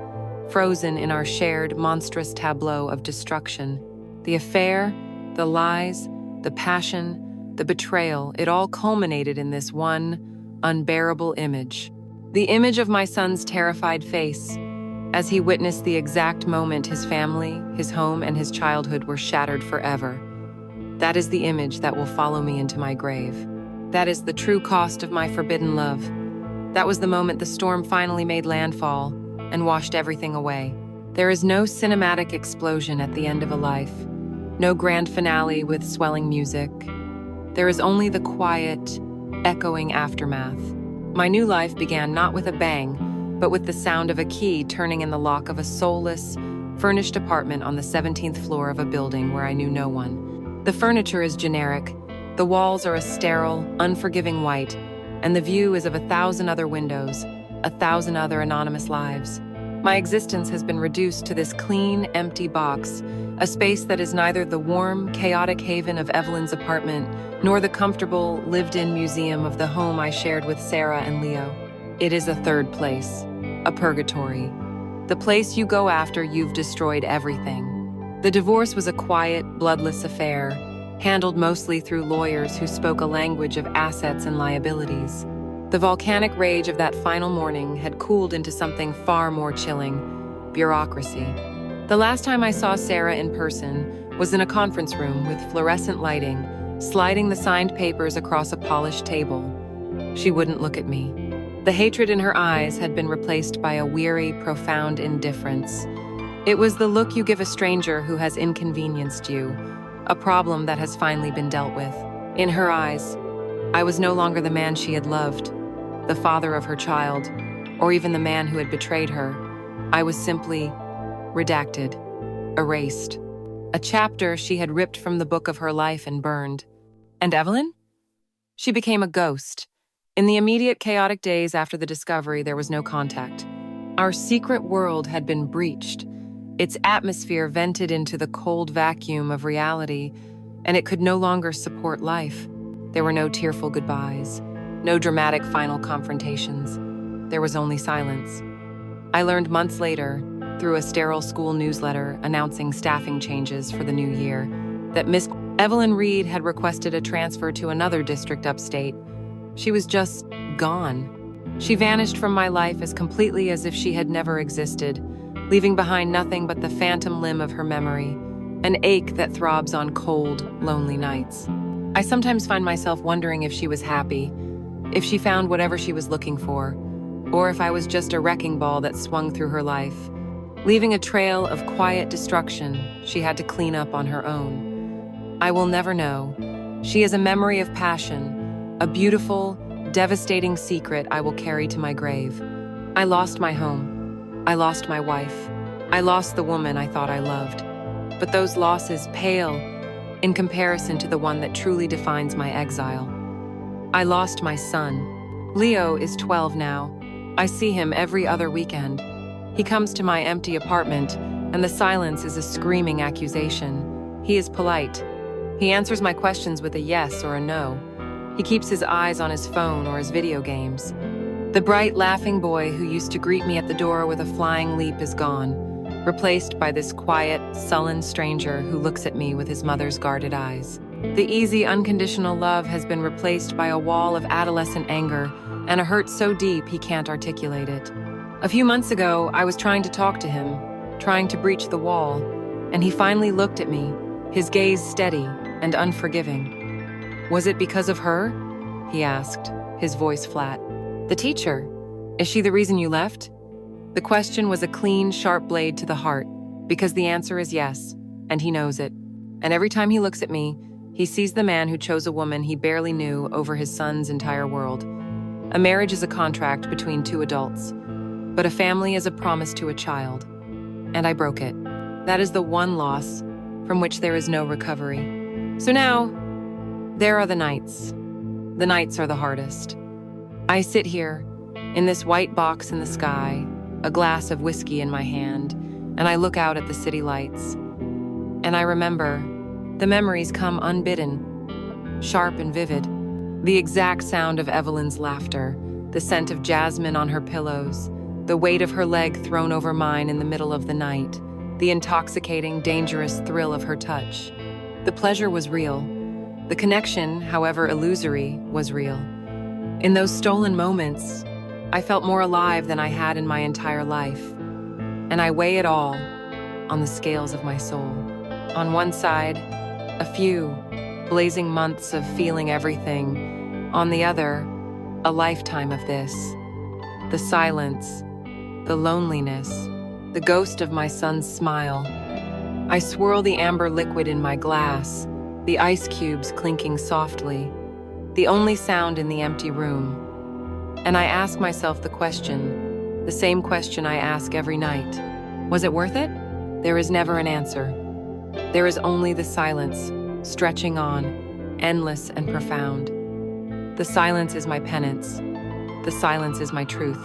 frozen in our shared, monstrous tableau of destruction. The affair, the lies, the passion, the betrayal, it all culminated in this one unbearable image. The image of my son's terrified face, as he witnessed the exact moment his family, his home, and his childhood were shattered forever. That is the image that will follow me into my grave. That is the true cost of my forbidden love. That was the moment the storm finally made landfall and washed everything away. There is no cinematic explosion at the end of a life, no grand finale with swelling music. There is only the quiet, echoing aftermath. My new life began not with a bang, but with the sound of a key turning in the lock of a soulless, furnished apartment on the 17th floor of a building where I knew no one. The furniture is generic, the walls are a sterile, unforgiving white, and the view is of 1,000 other windows, 1,000 other anonymous lives. My existence has been reduced to this clean, empty box, a space that is neither the warm, chaotic haven of Evelyn's apartment, nor the comfortable, lived-in museum of the home I shared with Sarah and Leo. It is a third place, a purgatory. The place you go after you've destroyed everything. The divorce was a quiet, bloodless affair, handled mostly through lawyers who spoke a language of assets and liabilities. The volcanic rage of that final morning had cooled into something far more chilling: bureaucracy. The last time I saw Sarah in person was in a conference room with fluorescent lighting, sliding the signed papers across a polished table. She wouldn't look at me. The hatred in her eyes had been replaced by a weary, profound indifference. It was the look you give a stranger who has inconvenienced you, a problem that has finally been dealt with. In her eyes, I was no longer the man she had loved, the father of her child, or even the man who had betrayed her. I was simply redacted, erased. A chapter she had ripped from the book of her life and burned. And Evelyn? She became a ghost. In the immediate chaotic days after the discovery, there was no contact. Our secret world had been breached. Its atmosphere vented into the cold vacuum of reality, and it could no longer support life. There were no tearful goodbyes, no dramatic final confrontations. There was only silence. I learned months later, through a sterile school newsletter announcing staffing changes for the new year, that Miss Evelyn Reed had requested a transfer to another district upstate. She was just gone. She vanished from my life as completely as if she had never existed, leaving behind nothing but the phantom limb of her memory, an ache that throbs on cold, lonely nights. I sometimes find myself wondering if she was happy, if she found whatever she was looking for, or if I was just a wrecking ball that swung through her life, leaving a trail of quiet destruction she had to clean up on her own. I will never know. She is a memory of passion, a beautiful, devastating secret I will carry to my grave. I lost my home. I lost my wife. I lost the woman I thought I loved. But those losses pale in comparison to the one that truly defines my exile. I lost my son. Leo is 12 now. I see him every other weekend. He comes to my empty apartment, and the silence is a screaming accusation. He is polite. He answers my questions with a yes or a no. He keeps his eyes on his phone or his video games. The bright, laughing boy who used to greet me at the door with a flying leap is gone, replaced by this quiet, sullen stranger who looks at me with his mother's guarded eyes. The easy, unconditional love has been replaced by a wall of adolescent anger and a hurt so deep he can't articulate it. A few months ago, I was trying to talk to him, trying to breach the wall, and he finally looked at me, his gaze steady and unforgiving. "Was it because of her?" he asked, his voice flat. "The teacher. Is she the reason you left?" The question was a clean, sharp blade to the heart, because the answer is yes, and he knows it. And every time he looks at me, he sees the man who chose a woman he barely knew over his son's entire world. A marriage is a contract between two adults, but a family is a promise to a child. And I broke it. That is the one loss from which there is no recovery. So now, there are the nights. The nights are the hardest. I sit here, in this white box in the sky, a glass of whiskey in my hand, and I look out at the city lights. And I remember, the memories come unbidden, sharp and vivid. The exact sound of Evelyn's laughter, the scent of jasmine on her pillows, the weight of her leg thrown over mine in the middle of the night, the intoxicating, dangerous thrill of her touch. The pleasure was real. The connection, however illusory, was real. In those stolen moments, I felt more alive than I had in my entire life. And I weigh it all on the scales of my soul. On one side, a few blazing months of feeling everything. On the other, a lifetime of this. The silence, the loneliness, the ghost of my son's smile. I swirl the amber liquid in my glass, the ice cubes clinking softly, the only sound in the empty room. And I ask myself the same question I ask every night. Was it worth it? There is never an answer. There is only the silence, stretching on, endless and profound. The silence is my penance. The silence is my truth.